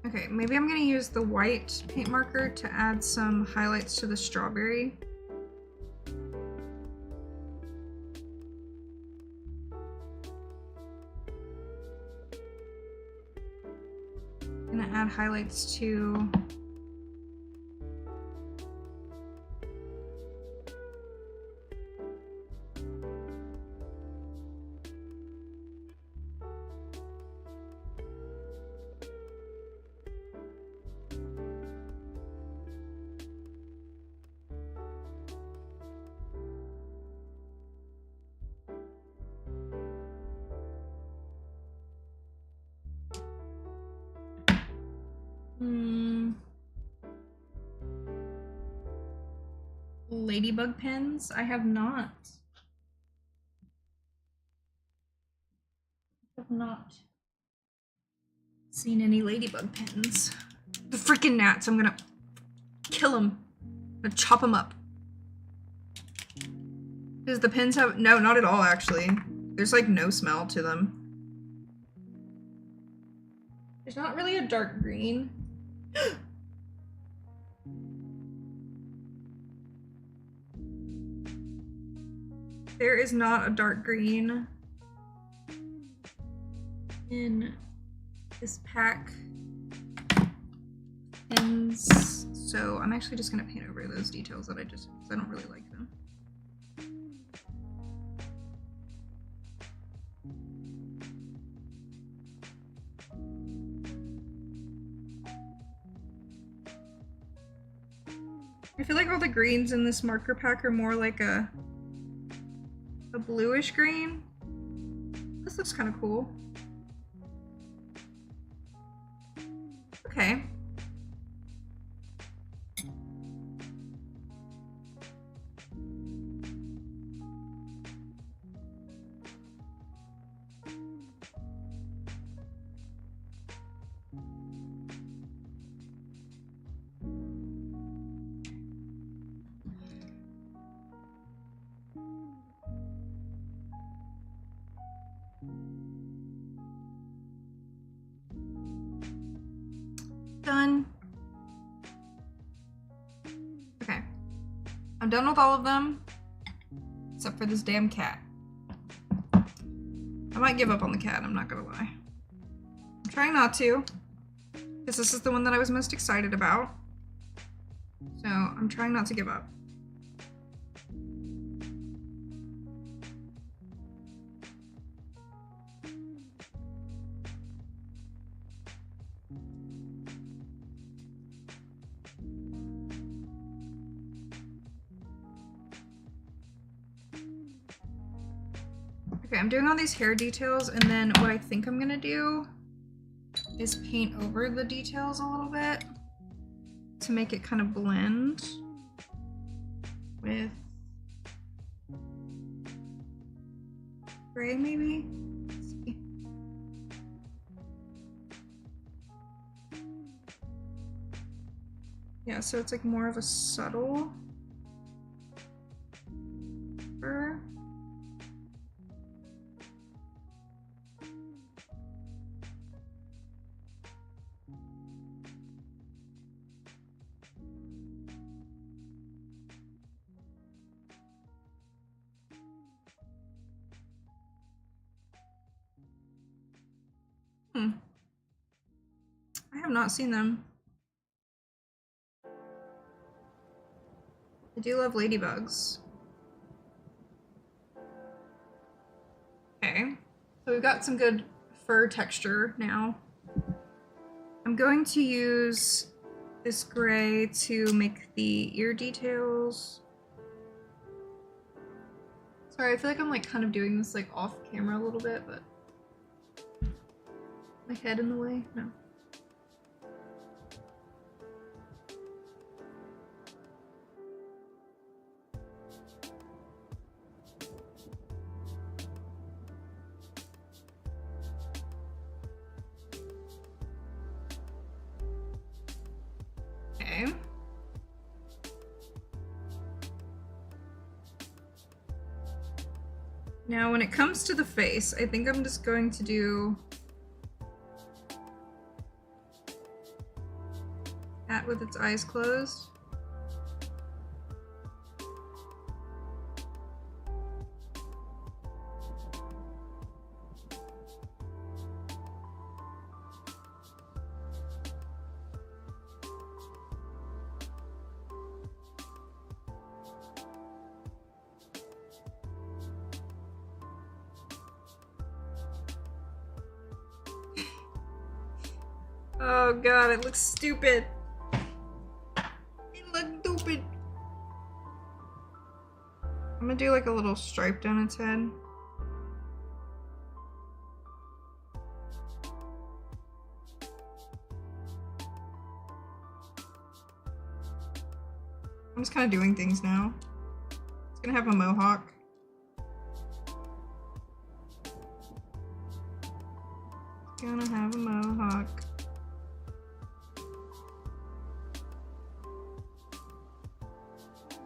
Okay, maybe I'm gonna use the white paint marker to add some highlights to the strawberry. I'm gonna add highlights to ladybug pens. I have not. Seen any ladybug pens. The freaking gnats. I'm gonna kill them. I'm gonna chop them up. Does the pens have... No, not at all, actually. There's like no smell to them. There's not really a dark green. There is not a dark green in this pack pens, so I'm actually just gonna paint over those details that because I don't really like them. I feel like all the greens in this marker pack are more like a bluish green. This looks kind of cool. Okay. Done. Okay. I'm done with all of them. Except for this damn cat. I might give up on the cat, I'm not gonna lie. I'm trying not to. Because this is the one that I was most excited about. So I'm trying not to give up. Okay, I'm doing all these hair details, and then what I think I'm gonna do is paint over the details a little bit to make it kind of blend with gray, maybe? Let's see. Yeah, so it's like more of a subtle fur. I have not seen them. I do love ladybugs. Okay, so we've got some good fur texture now. I'm going to use this gray to make the ear details. Sorry, I feel like I'm like kind of doing this like off camera a little bit, but my head in the way? No. Okay. Now when it comes to the face, I think I'm just going to do that with its eyes closed. Oh god, it looks stupid. It looks stupid. I'm gonna do like a little stripe down its head. I'm just kind of doing things now. It's gonna have a mohawk. It's gonna have a mohawk.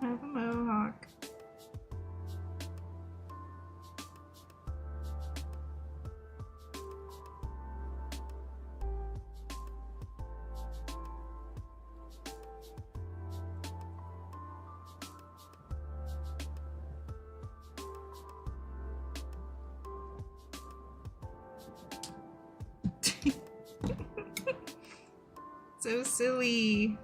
Have a mohawk. So silly.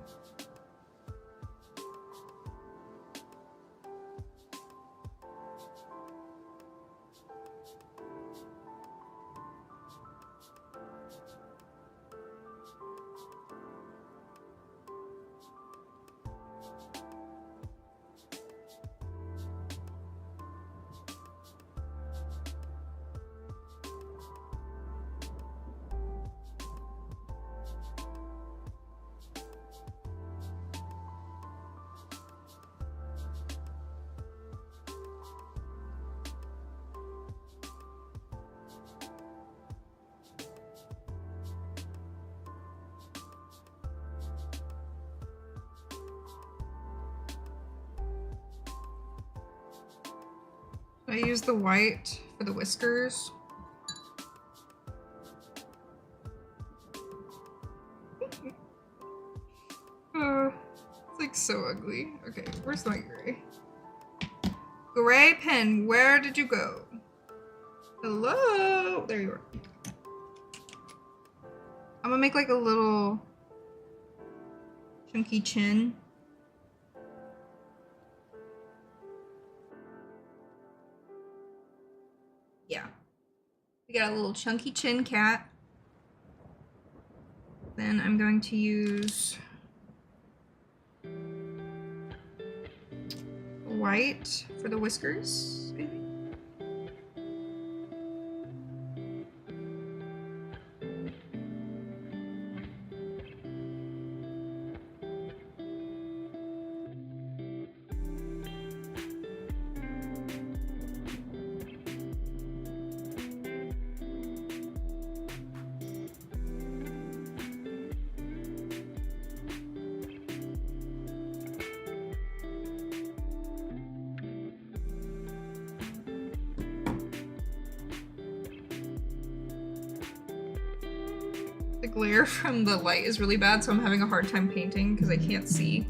I use the white for the whiskers. like so ugly. Okay, where's my gray? Gray pen, where did you go? Hello? There you are. I'm gonna make like a little chunky chin. Yeah. We got a little chunky chin cat. Then I'm going to use white for the whiskers, maybe? The glare from the light is really bad, so I'm having a hard time painting because I can't see.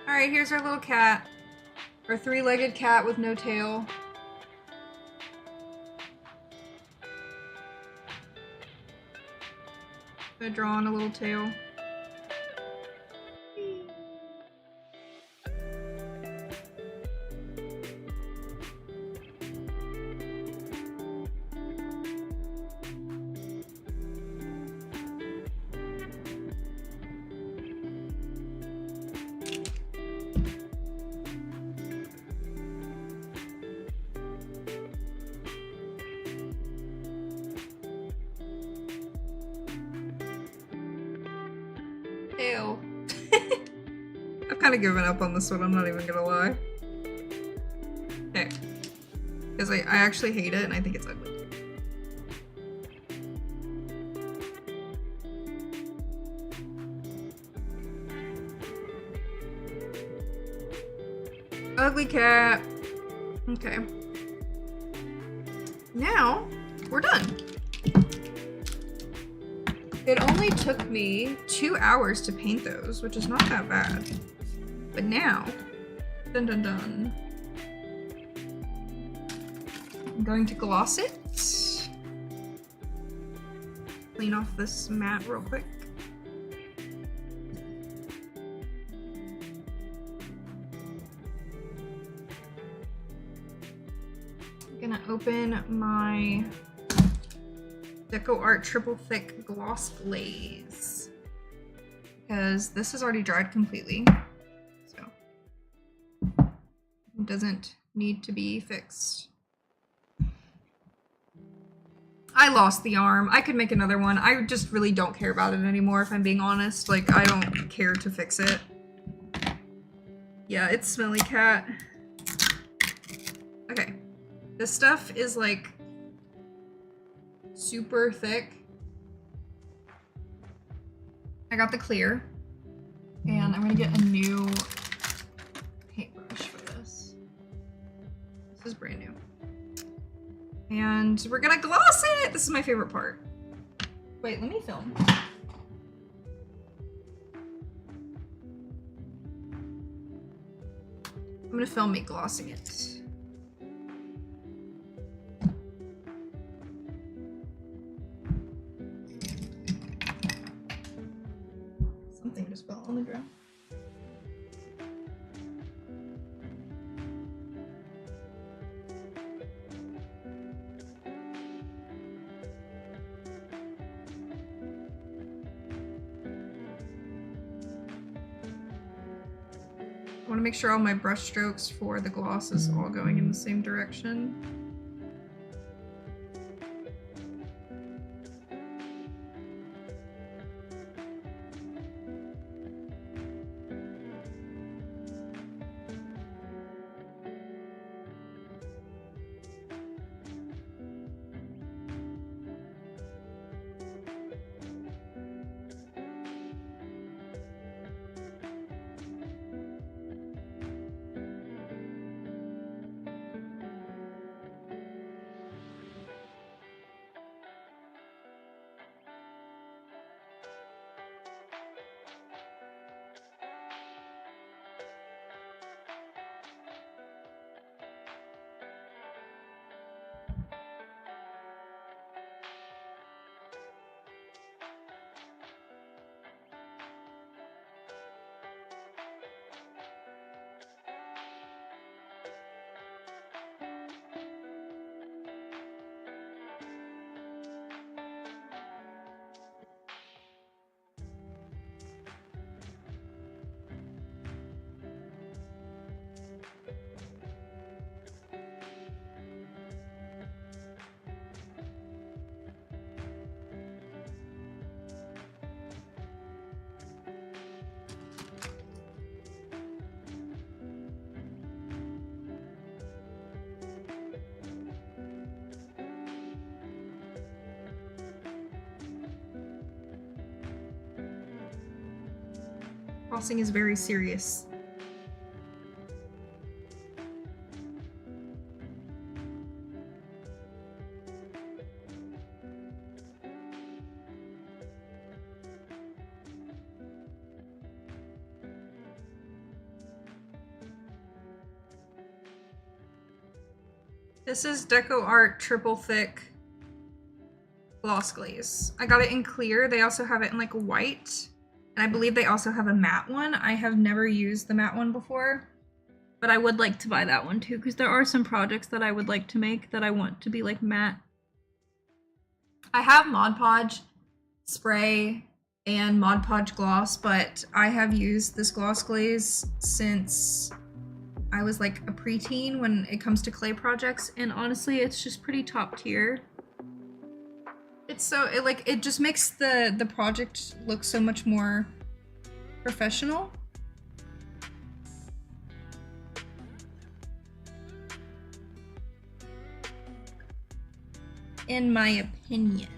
Alright, here's our little cat. Our three-legged cat with no tail. I'm gonna draw on a little tail. Tail. I've kind of given up on this one, I'm not even gonna lie. Okay. Because I actually hate it and I think it's ugly. Ugly cat. Okay. Now, we're done. It only took me 2 hours to paint those, which is not that bad. But now, dun dun dun. I'm going to gloss it. Clean off this mat real quick. I'm gonna open my Deco Art Triple Thick Gloss Glaze because this is already dried completely, so it doesn't need to be fixed. I lost the arm. I could make another one. I just really don't care about it anymore, if I'm being honest. Like, I don't care to fix it. Yeah, it's Smelly Cat. Okay. This stuff is like super thick. I got the clear, and I'm gonna get a new paintbrush for this. This is brand new. And we're gonna gloss it! This is my favorite part. Wait, let me film. I'm gonna film me glossing it. Something just fell on the ground. I want to make sure all my brush strokes for the gloss is all going in the same direction. Flossing is very serious. This is Deco Art Triple Thick Gloss Glaze. I got it in clear. They also have it in like white. And I believe they also have a matte one. I have never used the matte one before. But I would like to buy that one too, because there are some projects that I would like to make that I want to be like matte. I have Mod Podge spray and Mod Podge gloss, but I have used this gloss glaze since I was like a preteen when it comes to clay projects, and honestly it's just pretty top tier. It's so, it just makes the project look so much more professional. In my opinion.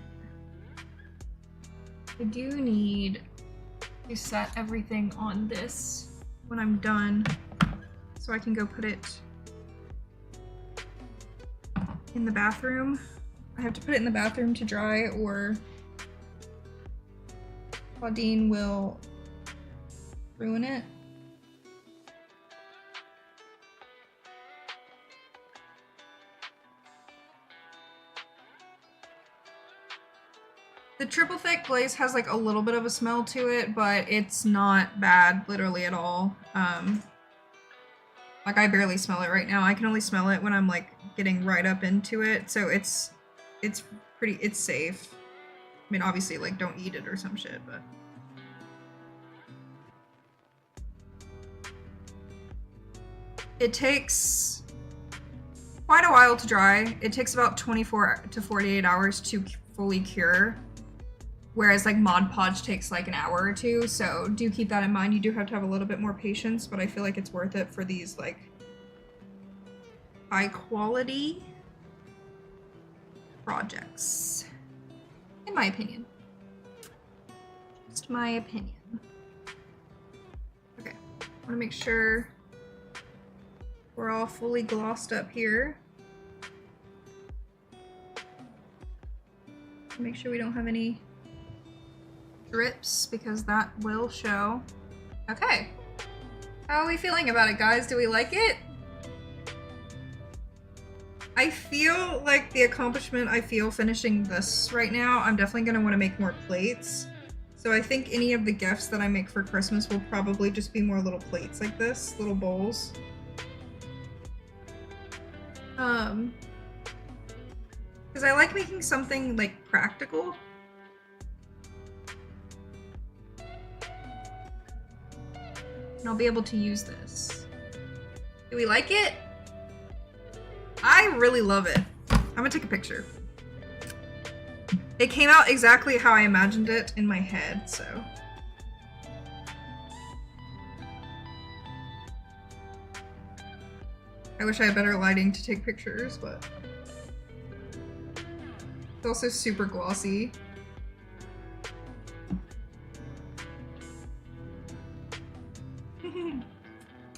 I do need to set everything on this when I'm done, so I can go put it in the bathroom. I have to put it in the bathroom to dry, or Claudine will ruin it. The triple thick glaze has like a little bit of a smell to it, but it's not bad literally at all. Like I barely smell it right now. I can only smell it when I'm like getting right up into it. So it's safe. I mean, obviously like don't eat it or some shit, but. It takes quite a while to dry. It takes about 24 to 48 hours to fully cure. Whereas like Mod Podge takes like an hour or two, so do keep that in mind. You do have to have a little bit more patience, but I feel like it's worth it for these like high quality projects. In my opinion. Just my opinion. Okay, I want to make sure we're all fully glossed up here. Make sure we don't have any drips, because that will show. Okay. How are we feeling about it, guys? Do we like it? I feel like the accomplishment I feel finishing this right now, I'm definitely going to want to make more plates. So I think any of the gifts that I make for Christmas will probably just be more little plates like this, little bowls. Because I like making something like practical. And I'll be able to use this. Do we like it? I really love it. I'm gonna take a picture. It came out exactly how I imagined it in my head, so. I wish I had better lighting to take pictures, but. It's also super glossy.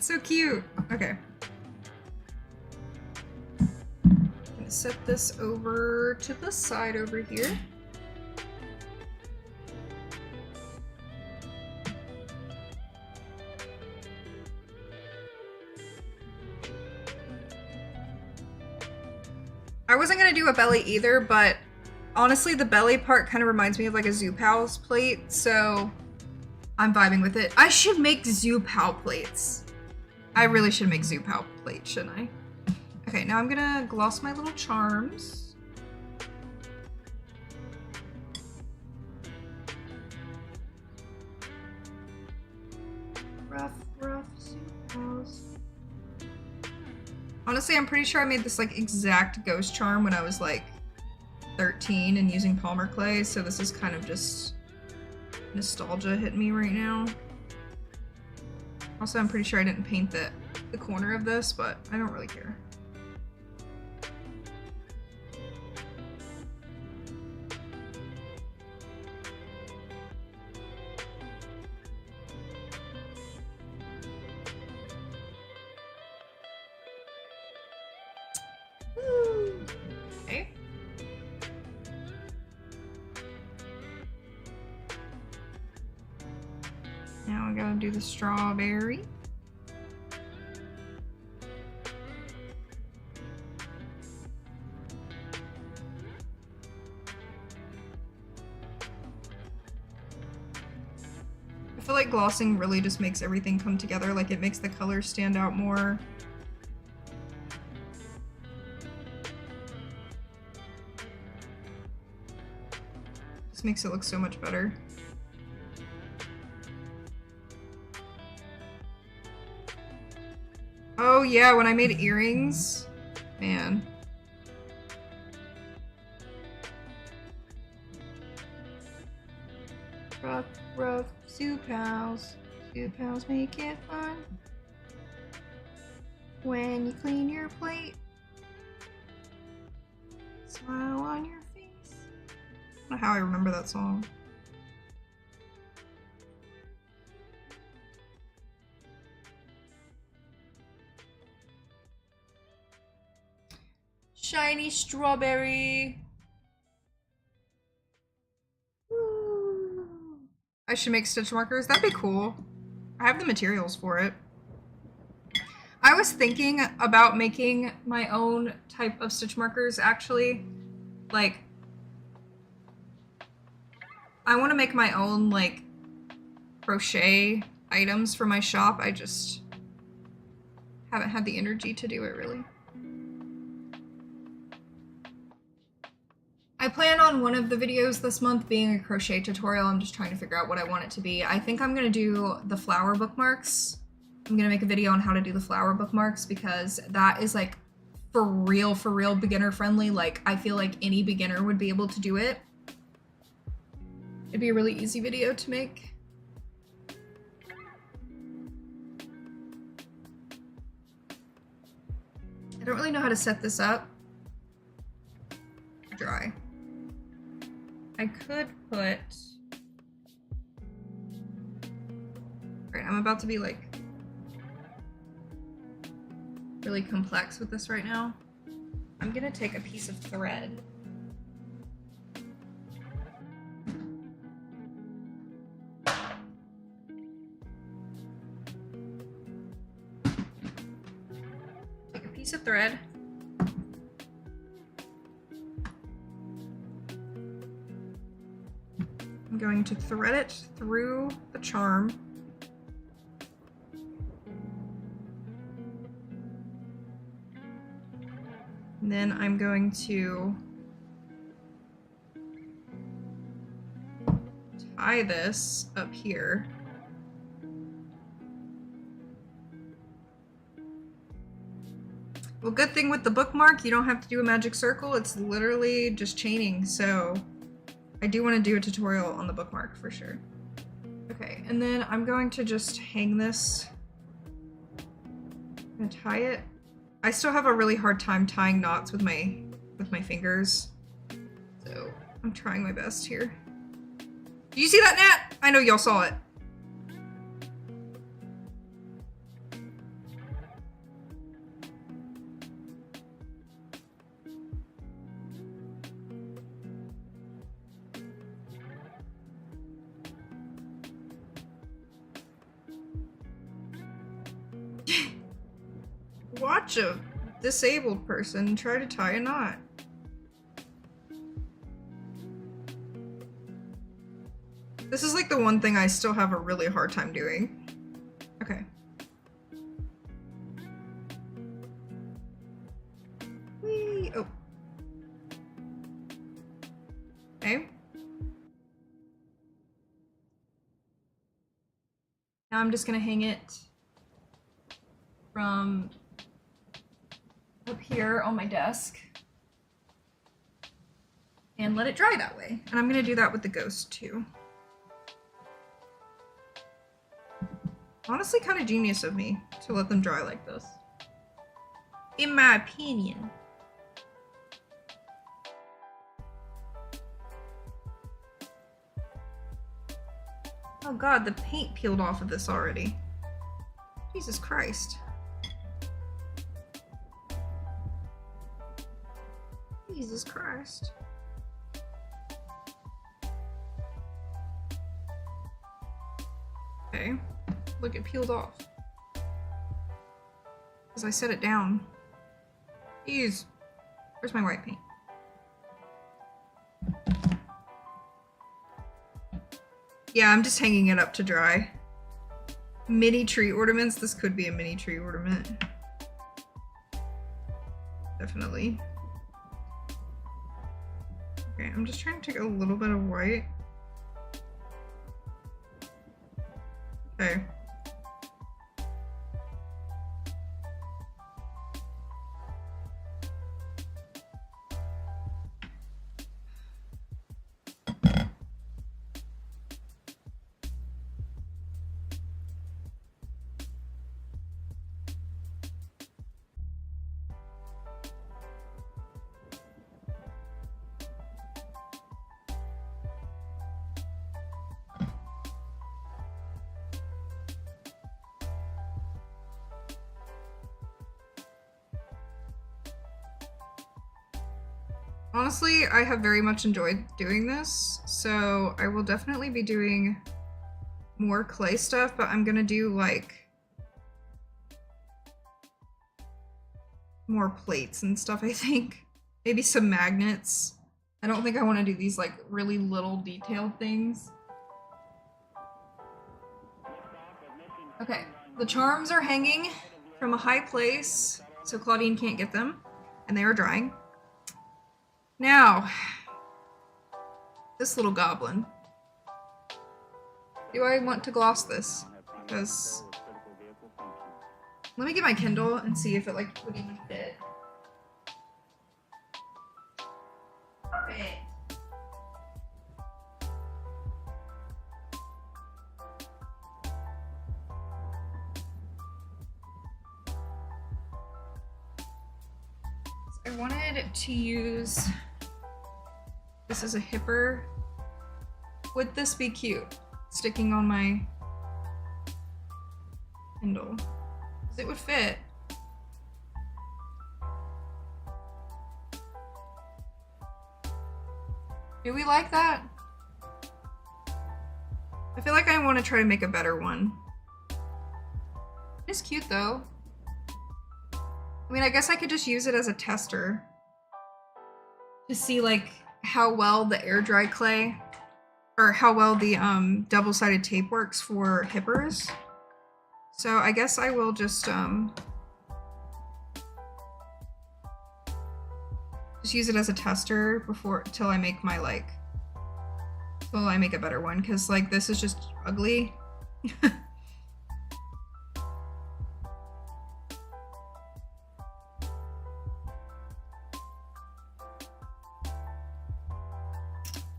So cute. Okay. I'm gonna set this over to the side over here. I wasn't gonna do a belly either, but honestly the belly part kind of reminds me of like a Zoo Pals plate, so I'm vibing with it. I should make Zoo Pal plates. I really should make Zoo Pal plates, shouldn't I? Okay, now I'm gonna gloss my little charms. Rough Zoo Pals. Honestly, I'm pretty sure I made this like exact ghost charm when I was like 13 and using Palmer clay, so this is kind of just nostalgia hitting me right now. Also, I'm pretty sure I didn't paint the corner of this, but I don't really care. Now I gotta do the strawberry. I feel like glossing really just makes everything come together, like it makes the colors stand out more. Just makes it look so much better. Oh yeah, when I made earrings, man. Rough, rough, soup house. Soup house make it fun. When you clean your plate, smile on your face. I don't know how I remember that song. Shiny strawberry. Woo. I should make stitch markers. That'd be cool. I have the materials for it. I was thinking about making my own type of stitch markers, actually. Like, I want to make my own, like, crochet items for my shop. I just haven't had the energy to do it, really. I plan on one of the videos this month being a crochet tutorial. I'm just trying to figure out what I want it to be. I think I'm gonna do the flower bookmarks. I'm gonna make a video on how to do the flower bookmarks because that is like for real beginner friendly. Like I feel like any beginner would be able to do it. It'd be a really easy video to make. I don't really know how to set this up. Dry. I could put... Alright, I'm about to be like really complex with this right now. I'm gonna take a piece of thread. Take a piece of thread. I'm going to thread it through the charm. And then I'm going to tie this up here. Well, good thing with the bookmark, you don't have to do a magic circle. It's literally just chaining, so I do want to do a tutorial on the bookmark for sure. Okay, and then I'm going to just hang this and tie it. I still have a really hard time tying knots with my fingers, so I'm trying my best here. Do you see that, Nat? I know y'all saw it. Watch a disabled person try to tie a knot. This is like the one thing I still have a really hard time doing. Okay. Whee! Oh. Okay. Now I'm just gonna hang it from up here on my desk and let it dry that way. And I'm gonna do that with the ghost too. Honestly, kind of genius of me to let them dry like this, in my opinion. Oh god, the paint peeled off of this already. Jesus Christ. Jesus Christ. Okay. Look, it peeled off. Because I set it down. Jeez. Where's my white paint? Yeah, I'm just hanging it up to dry. Mini tree ornaments. This could be a mini tree ornament. Definitely. Okay, I'm just trying to take a little bit of white. Okay. Honestly, I have very much enjoyed doing this, so I will definitely be doing more clay stuff, but I'm gonna do like more plates and stuff, I think. Maybe some magnets. I don't think I want to do these like really little detailed things. Okay, the charms are hanging from a high place, so Claudine can't get them, and they are drying. Now, this little goblin. Do I want to gloss this? Because let me get my Kindle and see if it like would even fit. Okay. I wanted to use this as a hipper. Would this be cute? Sticking on my Kindle. It would fit. Do we like that? I feel like I want to try to make a better one. It's cute though. I mean, I guess I could just use it as a tester to see like how well the air dry clay or how well the double-sided tape works for hippers. So I guess I will just use it as a tester till I make my till I make a better one, because like this is just ugly.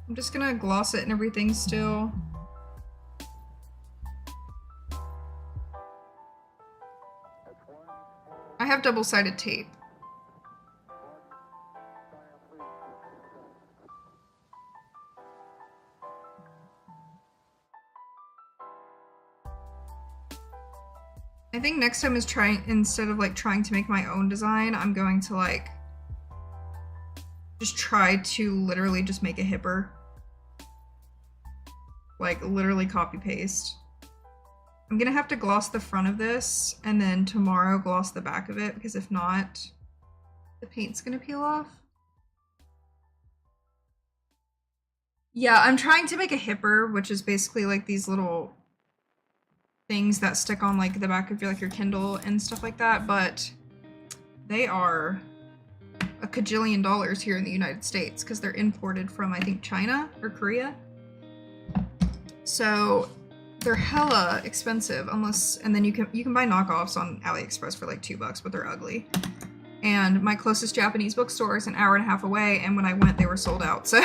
I'm just gonna gloss it and everything still. I have double-sided tape. I think next time is instead of like trying to make my own design, I'm going to like just try to literally just make a hipper. Like literally copy paste. I'm gonna have to gloss the front of this and then tomorrow gloss the back of it, because if not, the paint's gonna peel off. Yeah, I'm trying to make a hipper, which is basically like these little things that stick on like the back of your Kindle and stuff like that, but they are a cajillion dollars here in the United States because they're imported from, I think, China or Korea. So they're hella expensive, unless, and then you can buy knockoffs on AliExpress for like $2, but they're ugly. And my closest Japanese bookstore is an hour and a half away, and when I went, they were sold out. So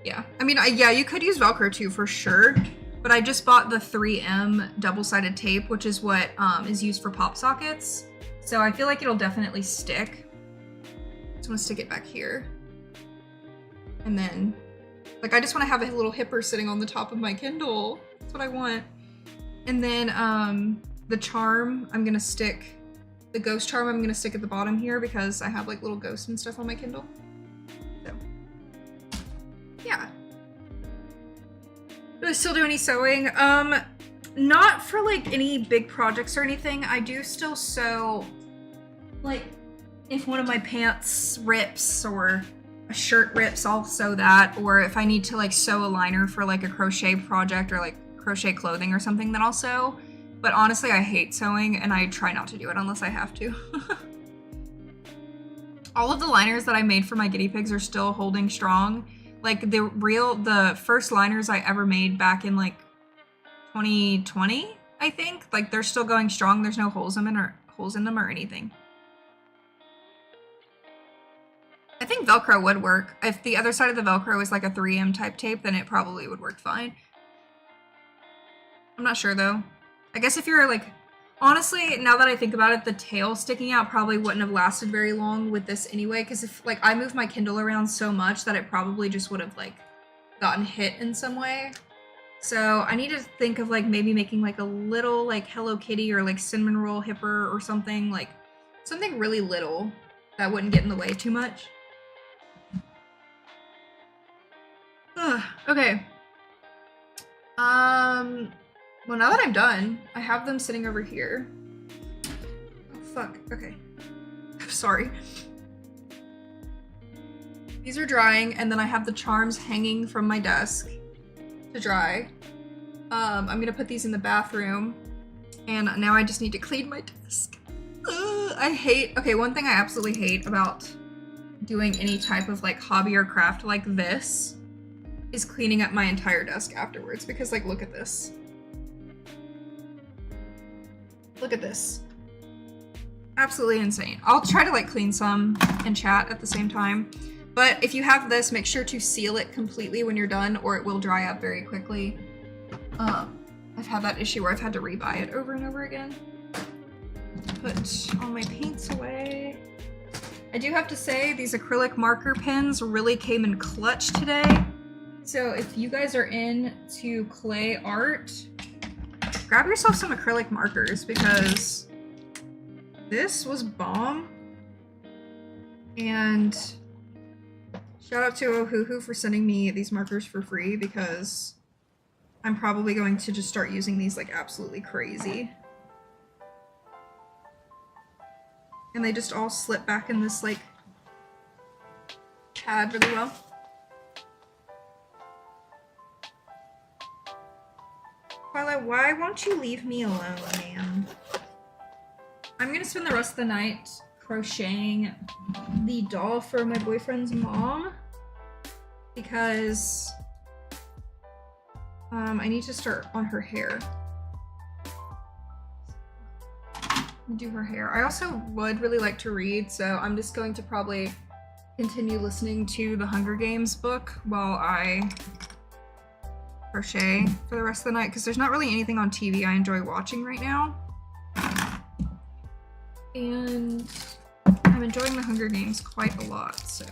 yeah, I mean, yeah, you could use Velcro too for sure, but I just bought the 3M double-sided tape, which is what is used for pop sockets. So I feel like it'll definitely stick. Just want to stick it back here, and then like I just want to have a little hipper sitting on the top of my Kindle. That's what I want. And then the charm, I'm gonna stick, the ghost charm I'm gonna stick at the bottom here because I have like little ghosts and stuff on my Kindle. So yeah. Do I still do any sewing? Not for like any big projects or anything. I do still sew, like if one of my pants rips or a shirt rips, I'll sew that. Or if I need to like sew a liner for like a crochet project or like crochet clothing or something, then I'll sew. But honestly, I hate sewing and I try not to do it unless I have to. All of the liners that I made for my guinea pigs are still holding strong. Like the first liners I ever made back in like 2020, I think. Like they're still going strong. There's no holes in them or anything. I think Velcro would work. If the other side of the Velcro is like a 3M type tape, then it probably would work fine. I'm not sure though. I guess if you're like, honestly, now that I think about it, the tail sticking out probably wouldn't have lasted very long with this anyway, because if like I moved my Kindle around so much that it probably just would have like gotten hit in some way. So I need to think of like maybe making like a little like Hello Kitty or like cinnamon roll hipper or something, like something really little that wouldn't get in the way too much. Okay. Well, now that I'm done, I have them sitting over here. Oh, fuck. Okay. Sorry. These are drying, and then I have the charms hanging from my desk to dry. I'm gonna put these in the bathroom, and now I just need to clean my desk. Okay, one thing I absolutely hate about doing any type of like hobby or craft like this is cleaning up my entire desk afterwards, because like, look at this. Look at this. Absolutely insane. I'll try to like clean some and chat at the same time. But if you have this, make sure to seal it completely when you're done or it will dry up very quickly. I've had that issue where I've had to rebuy it over and over again. Put all my paints away. I do have to say these acrylic marker pens really came in clutch today. So if you guys are into clay art, grab yourself some acrylic markers because this was bomb. And shout out to Ohuhu for sending me these markers for free because I'm probably going to just start using these like absolutely crazy. And they just all slip back in this like pad really well. Twilight, why won't you leave me alone, man? I'm gonna spend the rest of the night crocheting the doll for my boyfriend's mom because I need to start on her hair. Do her hair. I also would really like to read, so I'm just going to probably continue listening to the Hunger Games book while I crochet for the rest of the night because there's not really anything on TV I enjoy watching right now. And I'm enjoying the Hunger Games quite a lot, so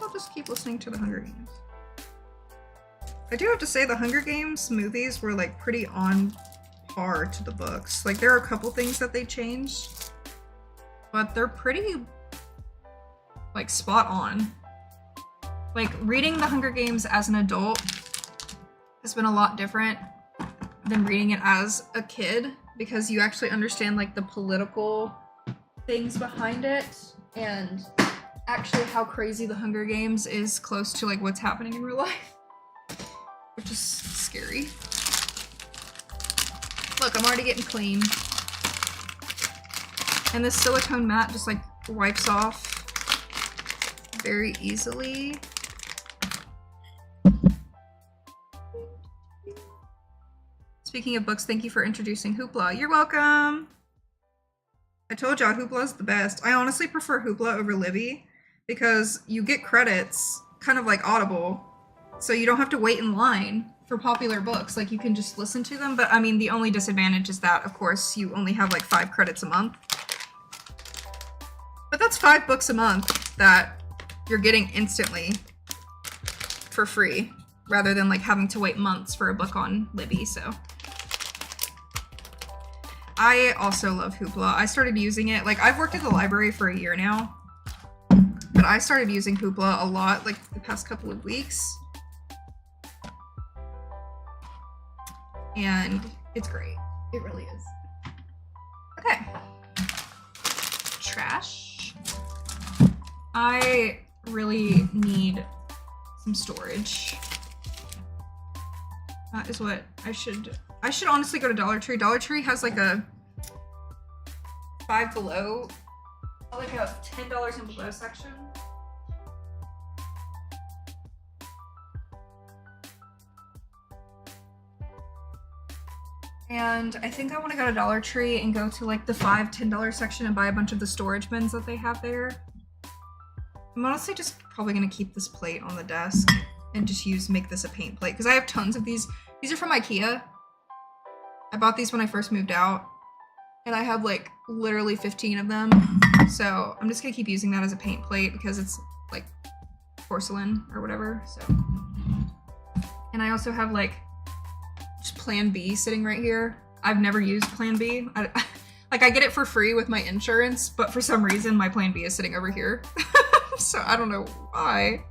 I'll just keep listening to the Hunger Games. I do have to say the Hunger Games movies were like pretty on par to the books. Like there are a couple things that they changed, but they're pretty like spot on. Like reading the Hunger Games as an adult has been a lot different than reading it as a kid because you actually understand like the political things behind it and actually how crazy the Hunger Games is close to like what's happening in real life, which is scary. Look, I'm already getting clean. And this silicone mat just like wipes off very easily. Speaking of books, thank you for introducing Hoopla. You're welcome. I told y'all Hoopla's the best. I honestly prefer Hoopla over Libby because you get credits, kind of like Audible, so you don't have to wait in line for popular books. Like you can just listen to them, but I mean the only disadvantage is that of course you only have like 5 credits a month. But that's 5 books a month that you're getting instantly for free rather than like having to wait months for a book on Libby, so. I also love Hoopla. I started using it, like I've worked at the library for a year now, but I started using Hoopla a lot like the past couple of weeks. and it's great. It really is. Okay. Trash. I really need some storage. That is what I should honestly go to Dollar Tree. Dollar Tree has like a Five Below, like a $10 and below section. And I think I want to go to Dollar Tree and go to like the $5-10 section and buy a bunch of the storage bins that they have there. I'm honestly just probably gonna keep this plate on the desk and just make this a paint plate because I have tons of these. These are from IKEA. I bought these when I first moved out and I have like literally 15 of them. So I'm just gonna keep using that as a paint plate because it's like porcelain or whatever, so. And I also have like just Plan B sitting right here. I've never used Plan B. Like I get it for free with my insurance, but for some reason my Plan B is sitting over here. So I don't know why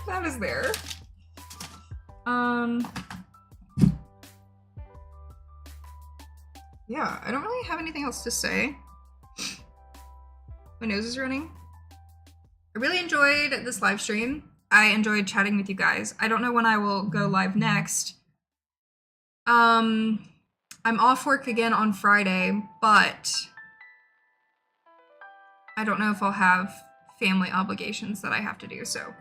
that is there. Yeah, I don't really have anything else to say. My nose is running. I really enjoyed this live stream. I enjoyed chatting with you guys. I don't know when I will go live next. I'm off work again on Friday, but I don't know if I'll have family obligations that I have to do, so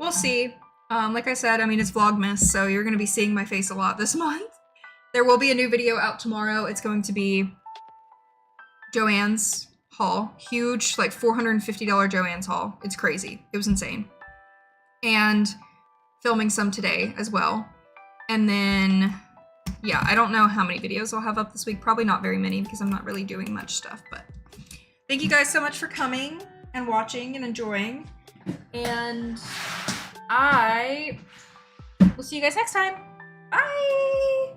we'll see. Like I said, I mean, it's Vlogmas, so you're gonna be seeing my face a lot this month. There will be a new video out tomorrow. It's going to be Joann's haul. Huge, like $450 Joann's haul. It's crazy. It was insane. And filming some today as well. And then, yeah, I don't know how many videos I'll have up this week. Probably not very many because I'm not really doing much stuff, but thank you guys so much for coming and watching and enjoying. And I will see you guys next time. Bye!